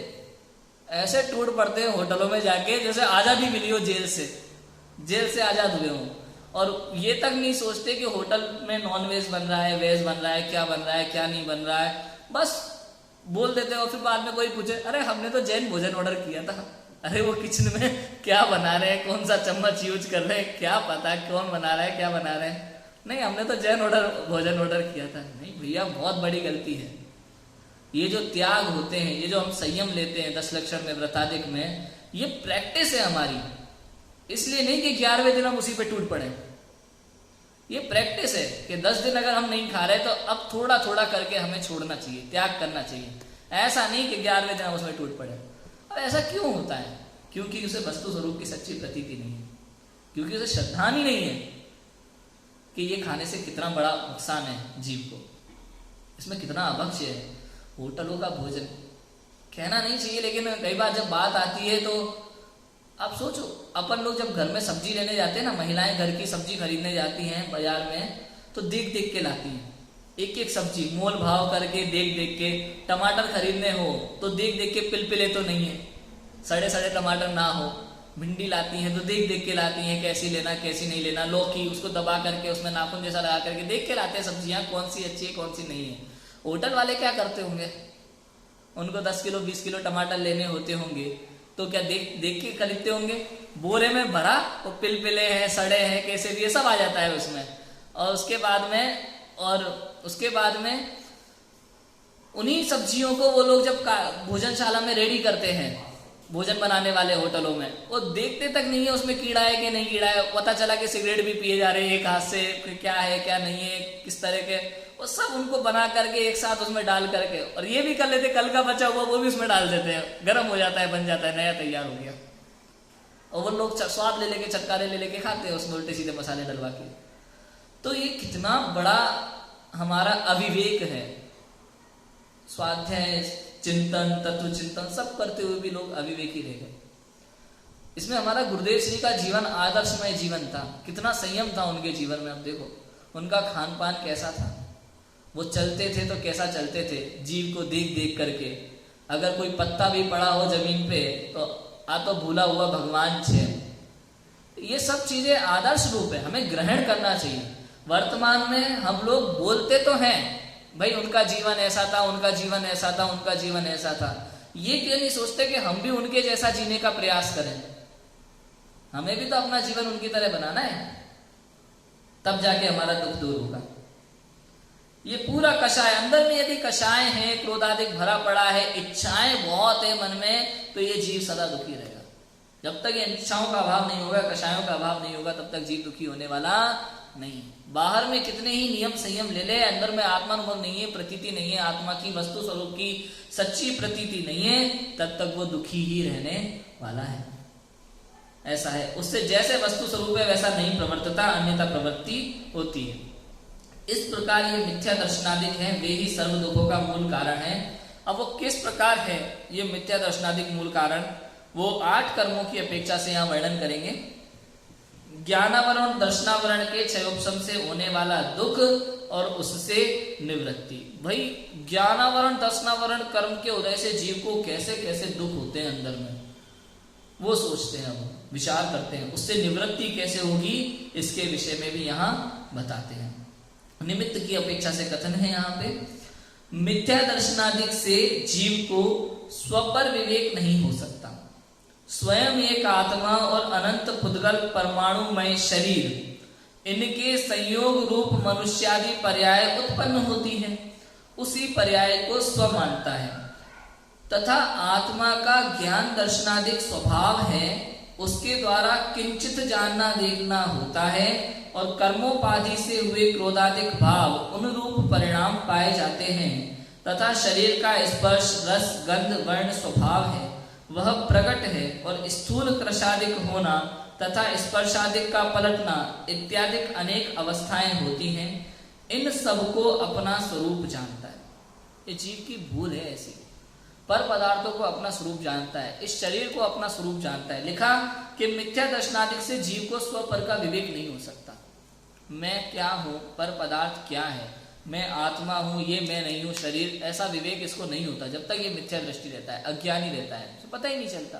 ऐसे टूट पड़ते हैं होटलों में जाके जैसे आजादी मिली हो जेल से आजाद हुए हो। और ये तक नहीं सोचते कि होटल में नॉन वेज बन रहा है, वेज बन रहा है, क्या बन रहा है, क्या नहीं बन रहा है, बस बोल देते हैं। और फिर बाद में कोई पूछे, अरे हमने तो जैन भोजन ऑर्डर किया था। अरे वो किचन में क्या बना रहे हैं, कौन सा चम्मच यूज कर रहे हैं, क्या पता कौन बना रहा है, क्या बना रहे हैं। नहीं, हमने तो जैन भोजन ऑर्डर किया था। नहीं भैया, बहुत बड़ी गलती है। ये जो त्याग होते हैं, ये जो हम संयम लेते हैं 10 लक्षण में, व्रताधिक में, ये प्रैक्टिस है हमारी। इसलिए नहीं कि 11वें दिन हम उसी पे टूट पड़े। ये प्रैक्टिस है कि 10 दिन अगर हम नहीं खा रहे तो अब थोड़ा थोड़ा करके हमें छोड़ना चाहिए, त्याग करना चाहिए। ऐसा नहीं कि 11वें दिन हम उसमें टूट पड़े। अब ऐसा क्यों होता है? क्योंकि उसे वस्तु स्वरूप की सच्ची प्रतीति नहीं है, क्योंकि उसे श्रद्धा ही नहीं है कि ये खाने से कितना बड़ा नुकसान है जीव को, इसमें कितना अभक्ष्य है। होटलों का भोजन कहना नहीं चाहिए, लेकिन कई बार जब बात आती है तो आप सोचो, अपन लोग जब घर में सब्जी लेने जाते हैं ना, महिलाएं घर की सब्जी खरीदने जाती हैं बाजार में, तो देख देख के लाती हैं, एक एक सब्जी मोल भाव करके, देख देख के। टमाटर खरीदने हो तो देख देख के, पिलपिले तो नहीं है, सड़े सड़े टमाटर ना हो। भिंडी लाती हैं तो देख देख के लाती हैं, कैसी लेना कैसी नहीं लेना। लौकी, उसको दबा करके उसमें नाखून जैसा लगा करके देख के लाते हैं सब्जियां, कौन सी अच्छी है कौन सी नहीं है। होटल वाले क्या करते होंगे, उनको 10 किलो 20 किलो टमाटर लेने होते होंगे तो क्या देख देख के खरीदते होंगे। बोरे में भरा, वो पिलपिले हैं, सड़े हैं, कैसे भी, ये सब आ जाता है उसमें। और उसके बाद में उन्हीं सब्जियों को वो लोग जब भोजनशाला में रेडी करते हैं, भोजन बनाने वाले होटलों में, वो देखते तक नहीं है उसमें कीड़ा है कि नहीं कीड़ा है। पता चला कि सिगरेट भी पिए जा रहे हैं एक हाथ से, क्या है क्या नहीं है, किस तरह के, वो सब उनको बना करके एक साथ उसमें डाल करके, और ये भी कर लेते कल का बचा हुआ वो भी उसमें डाल देते हैं, गर्म हो जाता है, बन जाता है, नया तैयार हो गया। और वो लोग स्वाद ले लेके, चटकारे ले लेके खाते हैं उसमें उल्टे सीधे मसाले डलवा के। तो ये कितना बड़ा हमारा अविवेक है। स्वाध्याय, चिंतन, तत्व चिंतन सब करते हुए भी लोग अविवेकी रह गए। इसमें हमारा गुरुदेव श्री का जीवन आदर्शमय जीवन था, कितना संयम था उनके जीवन में। अब देखो उनका खान पान कैसा था, वो चलते थे तो कैसा चलते थे, जीव को देख देख करके। अगर कोई पत्ता भी पड़ा हो जमीन पे तो आ तो भूला हुआ भगवान छे। ये सब चीजें आदर्श रूप है, हमें ग्रहण करना चाहिए। वर्तमान में हम लोग बोलते तो हैं भाई उनका जीवन ऐसा था, उनका जीवन ऐसा था, उनका जीवन ऐसा था, ये क्यों नहीं सोचते कि हम भी उनके जैसा जीने का प्रयास करें। हमें भी तो अपना जीवन उनकी तरह बनाना है, तब जाके हमारा दुख दूर होगा। ये पूरा कषाय, अंदर में यदि कषाय है, क्रोधाधिक भरा पड़ा है, इच्छाएं बहुत है मन में, तो ये जीव सदा दुखी रहेगा। जब तक इन इच्छाओं का अभाव नहीं होगा, कषायों का अभाव नहीं होगा, तब तक जीव दुखी होने वाला नहीं। बाहर में कितने ही नियम संयम ले ले, अंदर में आत्मानुभव नहीं है, प्रतीति नहीं है, आत्मा की वस्तु स्वरूप की सच्ची प्रतीति नहीं है, तब तक वो दुखी ही रहने वाला है। ऐसा है, उससे जैसे वस्तु स्वरूप है वैसा नहीं प्रवर्तता, अन्यथा प्रवृत्ति होती है। इस प्रकार ये मिथ्या दर्शनादिक है, वे ही सर्व दुखों का मूल कारण है। अब वो किस प्रकार है ये मिथ्या दर्शनादिक मूल कारण, वो 8 कर्मों की अपेक्षा से यहाँ वर्णन करेंगे। ज्ञानावरण दर्शनावरण के क्षयोपशम से होने वाला दुख और उससे निवृत्ति। भाई ज्ञानावरण दर्शनावरण कर्म के उदय से जीव को कैसे कैसे दुख होते हैं अंदर में, वो सोचते हैं, वो विचार करते हैं, उससे निवृत्ति कैसे होगी इसके विषय में भी यहाँ बताते हैं। निमित्त की अपेक्षा से कथन है यहाँ पे, मिथ्या दर्शनादिक से जीव को स्वपर विवेक नहीं हो सकता। स्वयं एक आत्मा और अनंत पुद्गल परमाणुमय शरीर, इनके संयोग रूप मनुष्यादि पर्याय उत्पन्न होती है, उसी पर्याय को स्व मानता है, तथा आत्मा का ज्ञान दर्शनादिक स्वभाव है, उसके द्वारा किंचित जानना देखना होता है, और कर्मोपाधि से हुए क्रोधादिक भाव उन रूप परिणाम पाए जाते हैं, तथा शरीर का स्पर्श रस गंध वर्ण स्वभाव है वह प्रकट है, और स्थूल कृशादिक होना तथा स्पर्शादिक का पलटना इत्यादि अनेक अवस्थाएं होती हैं। इन सबको अपना स्वरूप जानता है। ये जीव की भूल है ऐसी, पर पदार्थों को अपना स्वरूप जानता है, इस शरीर को अपना स्वरूप जानता है। लिखा कि मिथ्या दर्शनादिक से जीव को स्वपर का विवेक नहीं हो सकता। मैं क्या हूँ, पर पदार्थ क्या है, मैं आत्मा हूँ, ये मैं नहीं हूँ शरीर, ऐसा विवेक इसको नहीं होता जब तक ये मिथ्या दृष्टि रहता है, अज्ञानी रहता है, उसे पता ही नहीं चलता,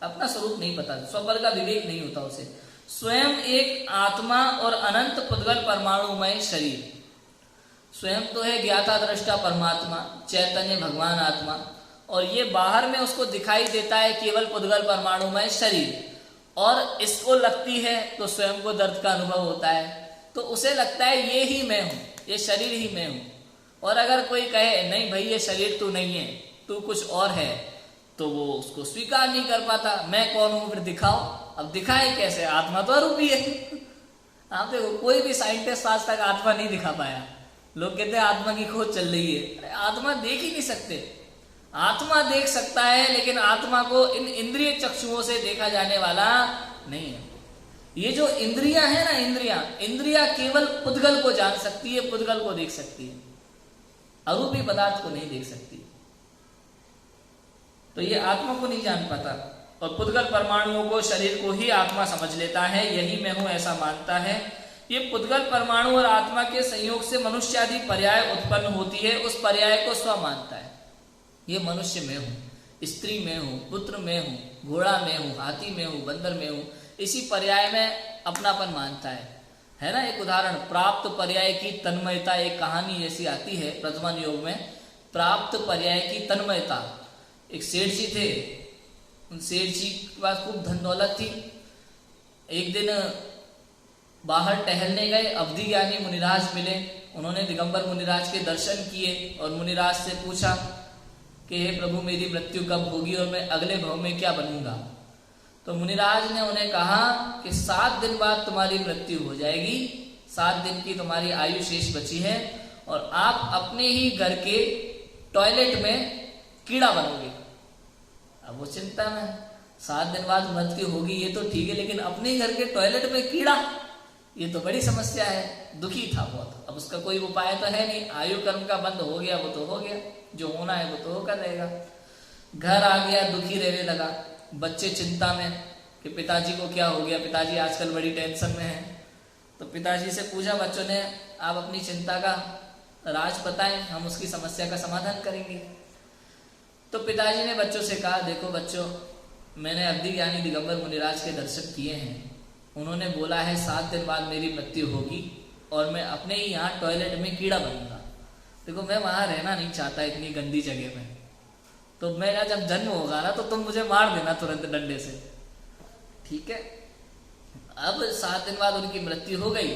अपना स्वरूप नहीं पता, स्वपर का विवेक नहीं होता उसे। स्वयं एक आत्मा और अनंत पुद्गल परमाणुमय शरीर, स्वयं तो है ज्ञाता दृष्टा परमात्मा चैतन्य भगवान आत्मा, और ये बाहर में उसको दिखाई देता है केवल पुद्गल परमाणुमय शरीर, और इसको लगती है तो स्वयं को दर्द का अनुभव होता है, तो उसे लगता है ये ही मैं हूं, ये शरीर ही मैं हूं। और अगर कोई कहे नहीं भाई ये शरीर तू नहीं है, तू कुछ और है, तो वो उसको स्वीकार नहीं कर पाता। मैं कौन हूं, फिर दिखाओ। अब दिखाए कैसे, आत्मा तो अरूपी है। आप देखो कोई भी साइंटिस्ट आज तक आत्मा नहीं दिखा पाया। लोग कहते हैं आत्मा की खोज चल रही है, अरे आत्मा देख ही नहीं सकते। आत्मा देख सकता है लेकिन आत्मा को इन इंद्रिय चक्षुओं से देखा जाने वाला नहीं है। ये जो इंद्रियां है ना, इंद्रियां केवल पुद्गल को जान सकती है, पुद्गल को देख सकती है, अरूपी पदार्थ को नहीं देख सकती। तो ये आत्मा को नहीं जान पाता, और पुद्गल परमाणुओं को शरीर को ही आत्मा समझ लेता है, यही मैं हूं ऐसा मानता है। ये पुद्गल परमाणु और आत्मा के संयोग से मनुष्य आदि पर्याय उत्पन्न होती है, उस पर्याय को स्व मानता है। ये मनुष्य में हूं, स्त्री में हूं, पुत्र में हूं, घोड़ा में हूं, हाथी में हूं, बंदर में हूं, इसी पर्याय में अपनापन मानता है ना। एक उदाहरण, प्राप्त पर्याय की तन्मयता, एक कहानी ऐसी आती है प्रथमन योग में। प्राप्त पर्याय की तन्मयता, एक सेठ जी थे, उन सेठ जी के पास खूब धन दौलत थी। एक दिन बाहर टहलने गए, अवधि ज्ञानी मुनिराज मिले, उन्होंने दिगंबर मुनिराज के दर्शन किए और मुनिराज से पूछा कि हे प्रभु मेरी मृत्यु कब होगी और मैं अगले भव में क्या बनूंगा। तो मुनिराज ने उन्हें कहा कि 7 दिन बाद तुम्हारी मृत्यु हो जाएगी, 7 दिन की तुम्हारी आयु शेष बची है, और आप अपने ही घर के टॉयलेट में कीड़ा बनोगे। अब वो चिंता में, 7 दिन बाद मृत्यु होगी ये तो ठीक है, लेकिन अपने घर के टॉयलेट में कीड़ा, ये तो बड़ी समस्या है। दुखी था बहुत। अब उसका कोई उपाय तो है नहीं, आयु कर्म का बंद हो गया, वो तो हो गया, जो होना है वो तो होकर रहेगा। घर आ गया, दुखी रहने लगा। बच्चे चिंता में कि पिताजी को क्या हो गया, पिताजी आजकल बड़ी टेंशन में है। तो पिताजी से पूछा बच्चों ने, आप अपनी चिंता का राज बताएं, हम उसकी समस्या का समाधान करेंगे। तो पिताजी ने बच्चों से कहा, देखो बच्चों, मैंने अवधि ज्ञानी दिगंबर मुनिराज के दर्शन किए हैं, उन्होंने बोला है 7 दिन बाद मेरी मृत्यु होगी और मैं अपने ही यहाँ टॉयलेट में कीड़ा बनूंगा। देखो मैं वहां रहना नहीं चाहता इतनी गंदी जगह में, तो मेरा जब जन्म होगा ना तो तुम मुझे मार देना तुरंत डंडे से, ठीक है। अब 7 दिन बाद उनकी मृत्यु हो गई।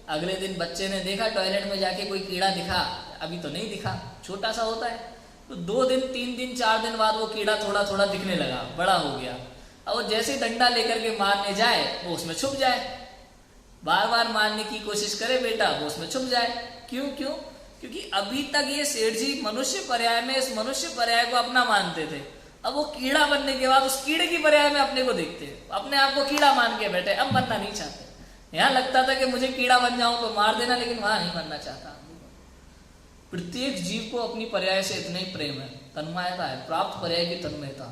अगले दिन बच्चे ने देखा टॉयलेट में जाके कोई कीड़ा दिखा, अभी तो नहीं दिखा, छोटा सा होता है। तो 2 दिन 3 दिन 4 दिन बाद वो कीड़ा थोड़ा थोड़ा दिखने लगा, बड़ा हो गया। और जैसे ही डंडा लेकर के मारने जाए वो उसमें छुप जाए, बार बार मारने की कोशिश करे बेटा वो उसमें छुप जाए। क्यों? क्योंकि अभी तक ये सेठ जी मनुष्य पर्याय में इस मनुष्य पर्याय को अपना मानते थे। अब वो कीड़ा बनने के बाद उस कीड़े की पर्याय में अपने को देखते हैं, अपने आप को कीड़ा मान के बैठे, अब बनना नहीं चाहते। यहाँ लगता था कि मुझे कीड़ा बन जाऊं तो मार देना, लेकिन वहां नहीं बनना चाहता। प्रत्येक जीव को अपनी पर्याय से इतना ही प्रेम है, तन्मयता है, प्राप्त पर्याय की तन्मयता।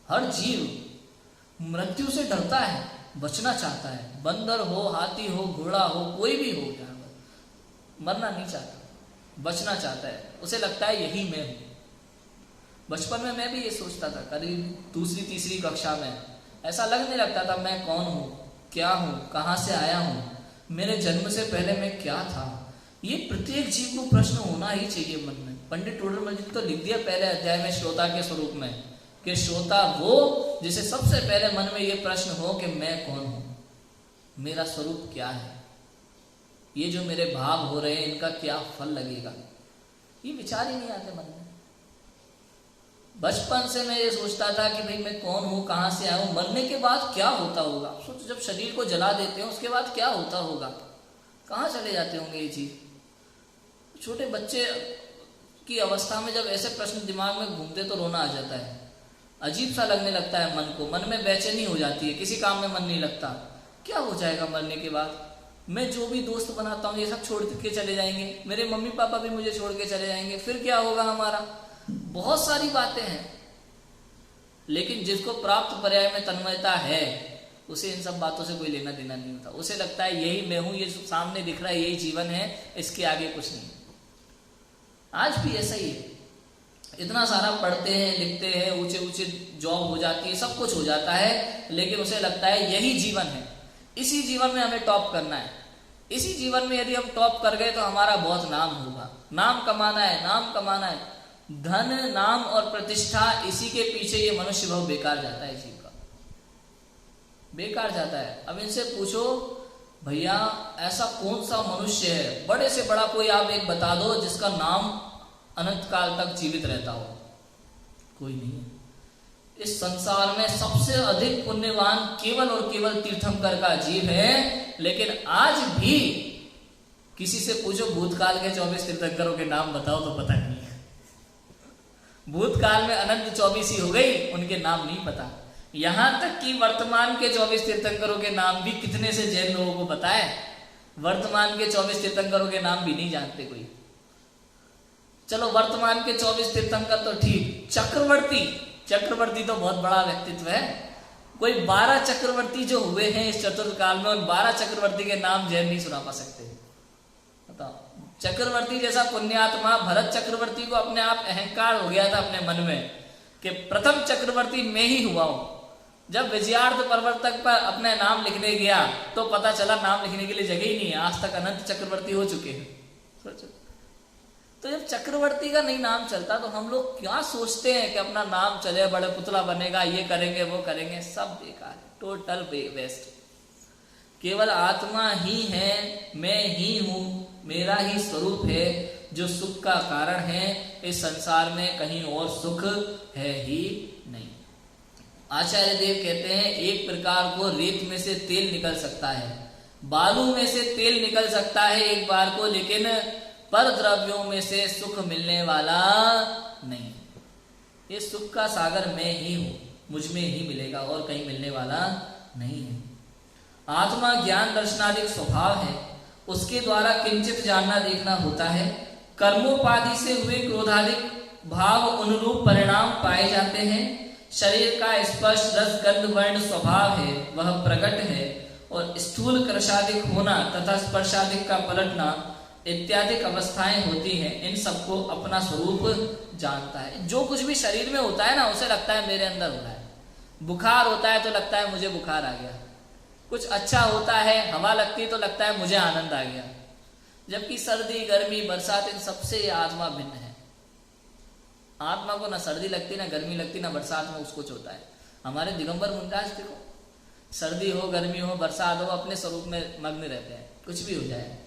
हर जीव मृत्यु से डरता है, बचना चाहता है। बंदर हो, हाथी हो, घोड़ा हो, कोई भी हो जानवर, मरना नहीं चाहता, बचना चाहता है। उसे लगता है यही मैं हूं। बचपन में मैं भी ये सोचता था, करीब दूसरी तीसरी कक्षा में ऐसा लगने लगता था मैं कौन हूं, क्या हूं, कहां से आया हूं, मेरे जन्म से पहले मैं क्या था। ये प्रत्येक जीव को प्रश्न होना ही चाहिए मन में। पंडित टोडरमल जी ने तो लिख दिया पहले अध्याय में श्रोता के स्वरूप में कि श्रोता वो जिसे सबसे पहले मन में ये प्रश्न हो कि मैं कौन हूं, मेरा स्वरूप क्या है, ये जो मेरे भाव हो रहे हैं इनका क्या फल लगेगा। ये विचार ही नहीं आते मन में। बचपन से मैं ये सोचता था कि भाई मैं कौन हूं, कहां से आया हूं, मरने के बाद क्या होता होगा। सोचो जब शरीर को जला देते हैं उसके बाद क्या होता होगा, कहां चले जाते होंगे ये जीव। छोटे बच्चे की अवस्था में जब ऐसे प्रश्न दिमाग में घूमते तो रोना आ जाता है, अजीब सा लगने लगता है मन को, मन में बेचैनी हो जाती है, किसी काम में मन नहीं लगता। क्या हो जाएगा मरने के बाद, मैं जो भी दोस्त बनाता हूँ ये सब छोड़ के चले जाएंगे, मेरे मम्मी पापा भी मुझे छोड़ के चले जाएंगे, फिर क्या होगा हमारा। बहुत सारी बातें हैं, लेकिन जिसको प्राप्त पर्याय में तन्मयता है उसे इन सब बातों से कोई लेना देना नहीं होता। उसे लगता है यही मैं हूं, ये सामने दिख रहा है यही जीवन है, इसके आगे कुछ नहीं। आज भी ऐसा ही है, इतना सारा पढ़ते हैं, लिखते हैं, ऊंचे ऊंचे जॉब हो जाती है, सब कुछ हो जाता है, लेकिन उसे लगता है यही जीवन है, इसी जीवन में हमें टॉप करना है। इसी जीवन में यदि हम टॉप कर गए तो हमारा बहुत नाम होगा, नाम कमाना है, नाम कमाना है। धन, नाम और प्रतिष्ठा, इसी के पीछे ये मनुष्य भाव बेकार जाता है, जीव का बेकार जाता है। अब इनसे पूछो भैया ऐसा कौन सा मनुष्य है, बड़े से बड़ा कोई आप एक बता दो जिसका नाम अनंत काल तक जीवित रहता हो। कोई नहीं है। इस संसार में सबसे अधिक पुण्यवान केवल और केवल तीर्थंकर का जीव है, लेकिन आज भी किसी से पूछो भूतकाल के 24 तीर्थंकरों के नाम बताओ तो पता नहीं है। भूतकाल में अनंत 24 ही हो गई, उनके नाम नहीं पता। यहां तक कि वर्तमान के 24 तीर्थंकरों के नाम भी कितने से जैन लोगों को पता है, वर्तमान के 24 तीर्थंकरों के नाम भी नहीं जानते कोई। चलो वर्तमान के 24 तीर्थंकर तो ठीक, चक्रवर्ती तो बहुत बड़ा व्यक्तित्व है। कोई 12 चक्रवर्ती जो हुए हैं इस चतुर्काल में, उन 12 चक्रवर्ती के नाम जैन नहीं सुना पा सकते। बताओ, चक्रवर्ती जैसा पुण्यात्मा भरत चक्रवर्ती को अपने आप अहंकार हो गया था अपने मन में कि प्रथम चक्रवर्ती मैं ही हुआ हूं। जब विजयार्थ प्रवर्तक पर अपने नाम लिखने गया तो पता चला नाम लिखने के लिए जगह ही नहीं है, आज तक अनंत चक्रवर्ती हो चुके हैं। सोचो, तो जब चक्रवर्ती का नहीं नाम चलता तो हम लोग क्या सोचते हैं कि अपना नाम चले, बड़े पुतला बनेगा, ये करेंगे वो करेंगे, सब बेकार है, टोटल वेस्ट। केवल आत्मा ही है, मैं ही हूं, मेरा ही स्वरूप है जो सुख का कारण है। इस संसार में कहीं और सुख है ही नहीं। आचार्य देव कहते हैं एक प्रकार को रेत में से तेल निकल सकता है, बालू में से तेल निकल सकता है एक बार को, लेकिन पर द्रव्यों में से सुख मिलने वाला नहीं। ये सुख का सागर मैं ही हूं, मुझ में ही मिलेगा और कहीं मिलने वाला नहीं है। आत्मा ज्ञान दर्शनादिक स्वभाव है, उसके द्वारा किंचित जानना देखना होता है। कर्मोपाधि से हुए क्रोधादिक भाव अनुरूप परिणाम पाए जाते हैं। शरीर का स्पर्श रस गंध वर्ण स्वभाव है, वह प्रकट है, और स्थूल कृशादिक होना तथा स्पर्शादिक का पलटना इत्यादि अवस्थाएं होती हैं। इन सबको अपना स्वरूप जानता है। जो कुछ भी शरीर में होता है ना, उसे लगता है मेरे अंदर हो रहा है। बुखार होता है तो लगता है मुझे बुखार आ गया, कुछ अच्छा होता है, हवा लगती तो लगता है मुझे आनंद आ गया। जबकि सर्दी गर्मी बरसात इन सबसे ये आत्मा भिन्न है। आत्मा को ना सर्दी लगती, ना गर्मी लगती, ना बरसात में उसको होता है। हमारे दिगंबर मुनिराज देखो, सर्दी हो गर्मी हो बरसात हो अपने स्वरूप में मग्न रहते हैं, कुछ भी हो जाए।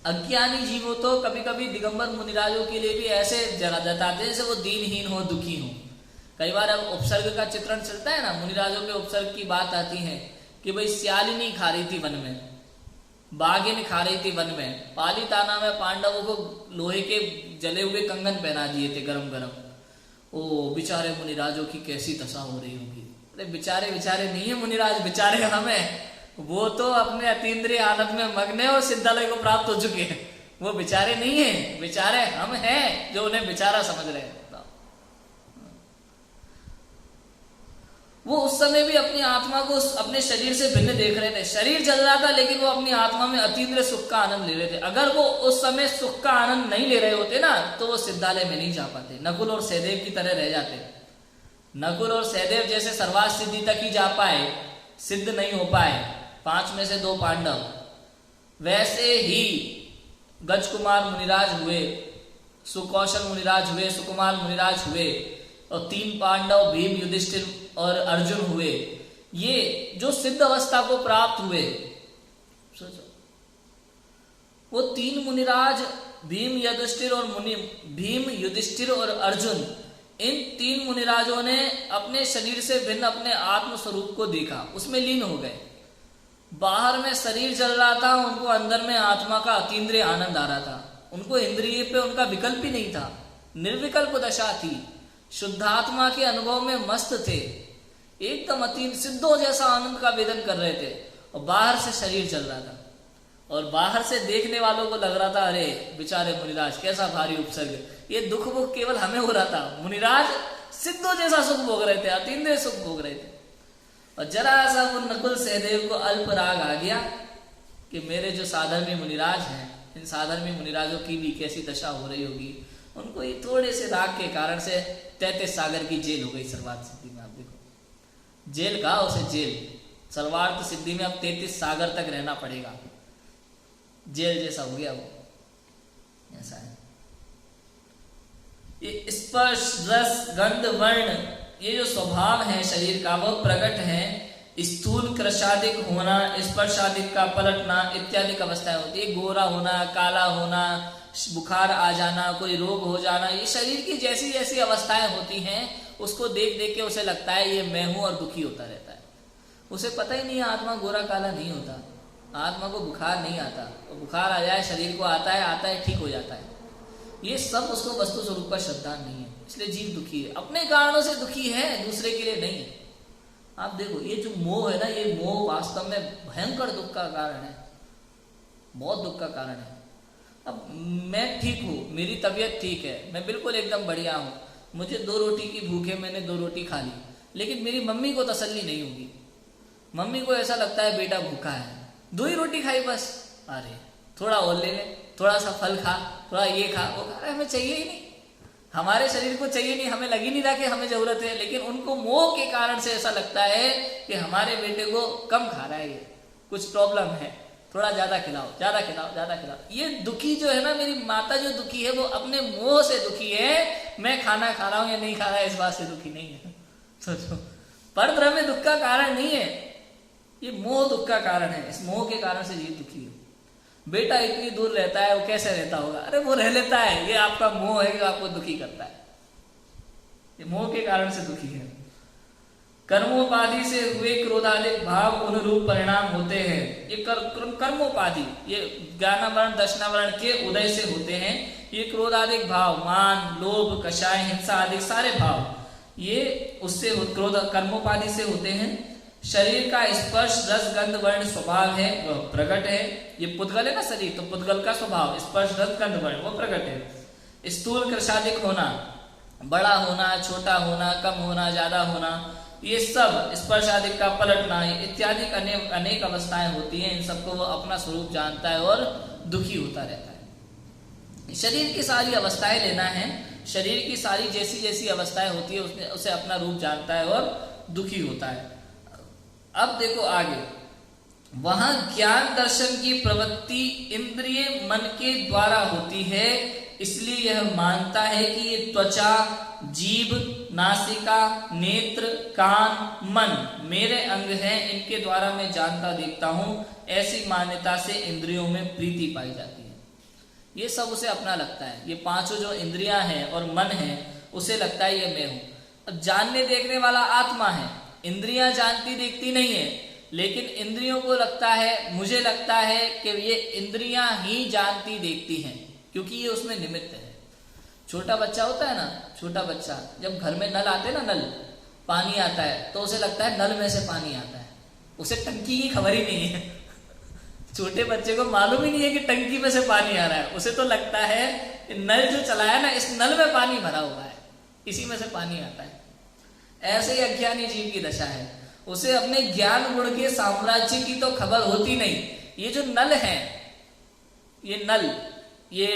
अज्ञानी जीवों तो कभी कभी दिगंबर मुनिराजों के लिए भी ऐसे जताते हैं जैसे वो दीनहीन हो, दुखी हो। कई बार अब उपसर्ग का चित्रण चलता है ना, मुनिराजों के उपसर्ग की बात आती है कि भाई सियालिनी खा रही थी वन में, बाघिन खा रही थी वन में, पालीताना में पांडवों को लोहे के जले हुए कंगन पहना दिए थे गरम गरम। ओ बेचारे मुनिराजों की कैसी दशा हो रही होगी। अरे बेचारे बेचारे नहीं है मुनिराज, बेचारे हमें, वो तो अपने अतीन्द्रिय आनंद में मग्न है और सिद्धालय को प्राप्त हो चुके हैं। वो बेचारे नहीं है, बेचारे हम हैं जो उन्हें बेचारा समझ रहे हैं। वो उस समय भी अपनी आत्मा को अपने शरीर से भिन्न देख रहे थे। शरीर जल रहा था लेकिन वो अपनी आत्मा में अतीन्द्रिय सुख का आनंद ले रहे थे। अगर वो उस समय सुख का आनंद नहीं ले रहे होते ना तो वो सिद्धालय में नहीं जा पाते, नकुल और सहदेव की तरह रह जाते। नकुल और सहदेव जैसे सर्वार्थ सिद्धि तक ही जा पाए, सिद्ध नहीं हो पाए, 5 में से 2 पांडव, वैसे ही गजकुमार मुनिराज हुए, सुकौशल मुनिराज हुए, सुकुमार मुनिराज हुए, और 3 पांडव भीम, युधिष्ठिर और अर्जुन हुए। ये जो सिद्ध अवस्था को प्राप्त हुए, सोचो वो 3 मुनिराज भीम, युधिष्ठिर और अर्जुन, इन 3 मुनिराजों ने अपने शरीर से भिन्न अपने आत्म स्वरूप को देखा, उसमें लीन हो गए। बाहर में शरीर चल रहा था, उनको अंदर में आत्मा का अतीन्द्रिय आनंद आ रहा था। उनको इंद्रिय पे उनका विकल्प ही नहीं था, निर्विकल्प दशा थी, शुद्धात्मा के अनुभव में मस्त थे, एकदम अतीत सिद्धों जैसा आनंद का वेदन कर रहे थे। और बाहर से शरीर चल रहा था और बाहर से देखने वालों को लग रहा था अरे बेचारे मुनिराज कैसा भारी उपसर्ग, ये दुख भोग केवल हमें हो रहा था, मुनिराज सिद्धों जैसा सुख भोग रहे थे, अतीन्द्रिय सुख भोग रहे थे। और जरा सा वो नकुल सहदेव को अल्प राग आ गया कि मेरे जो साधर्मी मुनिराज हैं, इन साधर्मी मुनिराजों की भी कैसी दशा हो रही होगी। उनको ये थोड़े से राग के कारण से 33 सागर की जेल हो गई सर्वार्थ सिद्धि में। आप देखो, जेल कहा उसे, जेल सर्वार्थ सिद्धि में अब 33 सागर तक रहना पड़ेगा, जेल जैसा हो गया वो, ऐसा है। ये स्पर्श रस गंध वर्ण, ये जो स्वभाव है शरीर का वो प्रकट है। स्थूल कृशादिक होना, स्पर्शादिक का पलटना इत्यादि अवस्थाएं होती है। गोरा होना, काला होना, बुखार आ जाना, कोई रोग हो जाना, ये शरीर की जैसी जैसी अवस्थाएं होती हैं, उसको देख देख के उसे लगता है ये मैं हूं और दुखी होता रहता है। उसे पता ही नहीं है आत्मा गोरा काला नहीं होता, आत्मा को बुखार नहीं आता, और बुखार आ जाए शरीर को आता है ठीक हो जाता है। ये सब उसको वस्तु स्वरूप का श्रद्धान नहीं है, इसलिए जीव दुखी है, अपने कारणों से दुखी है, दूसरे के लिए नहीं है। आप देखो ये जो मोह है ना, ये मोह वास्तव में भयंकर दुख का कारण है, बहुत दुख का कारण है। अब मैं ठीक हूँ, मेरी तबीयत ठीक है, मैं बिल्कुल एकदम बढ़िया हूँ, मुझे 2 रोटी की भूख है, मैंने 2 रोटी खा ली, लेकिन मेरी मम्मी को तसल्ली नहीं होगी। मम्मी को ऐसा लगता है बेटा भूखा है, 2 ही रोटी खाई बस, अरे थोड़ा और ले ले, थोड़ा सा फल खा, थोड़ा ये खा, वो खा, हमें चाहिए ही नहीं, हमारे शरीर को चाहिए नहीं, हमें लग ही नहीं रहा कि हमें जरूरत है, लेकिन उनको मोह के कारण से ऐसा लगता है कि हमारे बेटे को कम खा रहा है, ये कुछ प्रॉब्लम है, थोड़ा ज्यादा खिलाओ, ज्यादा खिलाओ, ज्यादा खिलाओ। ये दुखी जो है ना, मेरी माता जो दुखी है वो अपने मोह से दुखी है, मैं खाना खा रहा हूं या नहीं खा रहा है इस बात से दुखी नहीं है। सोचो, परब्रह्म में दुख का कारण नहीं है, ये मोह दुख का कारण है, इस मोह के कारण से ये दुखी है। बेटा इतनी दूर रहता है, वो कैसे रहता होगा, अरे वो रह लेता है, ये आपका मोह है जो आपको दुखी करता है, ये मोह के कारण से दुखी है। कर्मोपाधि से हुए क्रोधादिक भाव अनुरूप परिणाम होते हैं। ये कर्मोपाधि, ये ज्ञानावरण दर्शनावरण के उदय से होते हैं। ये क्रोधादिक भाव, मान, लोभ, कषाय, हिंसा आदि सारे भाव, ये उससे क्रोध कर्मोपाधि से होते हैं। शरीर का स्पर्श रस गंध वर्ण स्वभाव है, वह प्रकट है। ये पुद्गल है ना शरीर, तो पुद्गल का स्वभाव स्पर्श रस गंध वर्ण वो प्रकट है। स्थूल कृशादिक होना, बड़ा होना, छोटा होना, कम होना, ज्यादा होना, ये सब स्पर्श आदि का पलटना इत्यादि अनेक अवस्थाएं होती हैं। इन सबको वो अपना स्वरूप जानता है और दुखी होता रहता है। शरीर की सारी अवस्थाएं लेना है, शरीर की सारी जैसी जैसी अवस्थाएं होती है उसने उसे अपना रूप जानता है और दुखी होता है। अब देखो आगे, वहां ज्ञान दर्शन की प्रवृत्ति इंद्रिय मन के द्वारा होती है, इसलिए यह मानता है कि ये त्वचा, जीभ, नासिका, नेत्र, कान, मन मेरे अंग हैं, इनके द्वारा मैं जानता देखता हूं। ऐसी मान्यता से इंद्रियों में प्रीति पाई जाती है। ये सब उसे अपना लगता है, ये 5 जो इंद्रियां हैं और मन है उसे लगता है ये मैं हूं। अब जानने देखने वाला आत्मा है, इंद्रियां जानती देखती नहीं है, लेकिन इंद्रियों को लगता है, मुझे लगता है कि ये इंद्रियां ही जानती देखती हैं, क्योंकि ये उसमें निमित्त है। छोटा बच्चा होता है ना, छोटा बच्चा जब घर में नल आते हैं ना, नल पानी आता है, तो उसे लगता है नल में से पानी आता है, उसे टंकी की खबर ही नहीं है। छोटे बच्चे को मालूम ही नहीं है कि टंकी में से पानी आ रहा है, उसे तो लगता है नल जो चलाया ना, इस नल में पानी भरा हुआ है, इसी में से पानी आता है। ऐसे ही अज्ञानी जीव की दशा है, उसे अपने ज्ञान गुण के साम्राज्य की तो खबर होती नहीं। ये जो नल है, ये नल, ये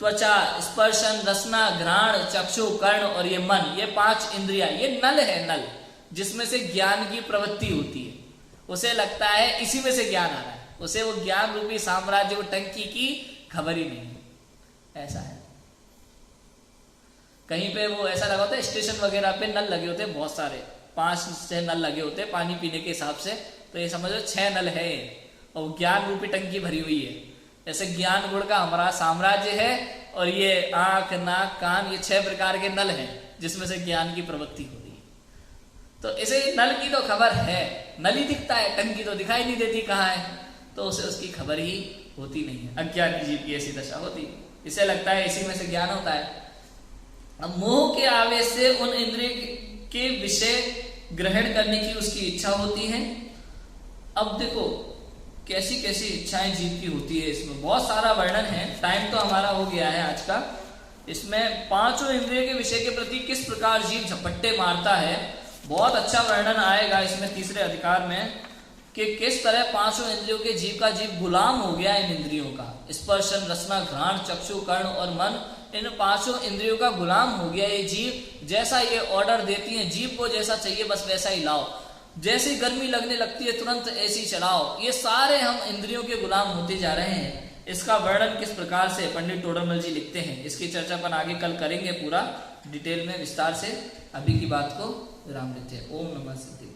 त्वचा, स्पर्शन, रसना, घ्राण, चक्षु, कर्ण और ये मन, ये 5 इंद्रियां, ये नल है, नल जिसमें से ज्ञान की प्रवृत्ति होती है। उसे लगता है इसी में से ज्ञान आ रहा है, उसे वो ज्ञान रूपी साम्राज्य, वो टंकी की खबर ही नहीं है। ऐसा है। कहीं पे वो ऐसा लगा होता है, स्टेशन वगैरह पे नल लगे होते हैं बहुत सारे, 5-6 नल लगे होते हैं पानी पीने के हिसाब से, तो ये समझो 6 नल है और ज्ञान रूपी टंकी भरी हुई है। जैसे ज्ञान गुण का हमारा साम्राज्य है और ये आंख, नाक, कान, ये 6 प्रकार के नल हैं जिसमें से ज्ञान की प्रवृत्ति हो रही है। तो इसे नल की तो खबर है, नल ही दिखता है, टंकी तो दिखाई नहीं देती कहाँ है, तो उसे उसकी खबर ही होती नहीं है। अज्ञानी जीव की ऐसी दशा होती है, इसे लगता है इसी में से ज्ञान होता है। अब मोह के आवेश से उन इंद्रिय के विषय ग्रहण करने की उसकी इच्छा होती है। अब देखो कैसी कैसी इच्छाएं जीव की होती है, इसमें बहुत सारा वर्णन है, टाइम तो हमारा हो गया है आज का। इसमें 5 इंद्रियों के विषय के प्रति किस प्रकार जीव झपट्टे मारता है, बहुत अच्छा वर्णन आएगा इसमें तीसरे अधिकार में, कि किस तरह 5 इंद्रियों के जीव का जीव गुलाम हो गया इन इंद्रियों का। स्पर्शन, रसना, घ्राण, चक्षु, कर्ण और मन, इन 5 इंद्रियों का गुलाम हो गया ये जीव। जैसा ये ऑर्डर देती है, जीव को जैसा चाहिए बस वैसा ही लाओ, जैसी गर्मी लगने लगती है तुरंत ऐसी चलाओ, ये सारे हम इंद्रियों के गुलाम होते जा रहे हैं। इसका वर्णन किस प्रकार से पंडित टोडरमल जी लिखते हैं, इसकी चर्चा अपन आगे कल करेंगे पूरा डिटेल में विस्तार से। अभी की बात को विराम देते हैं। ओम नमः सिद्धि।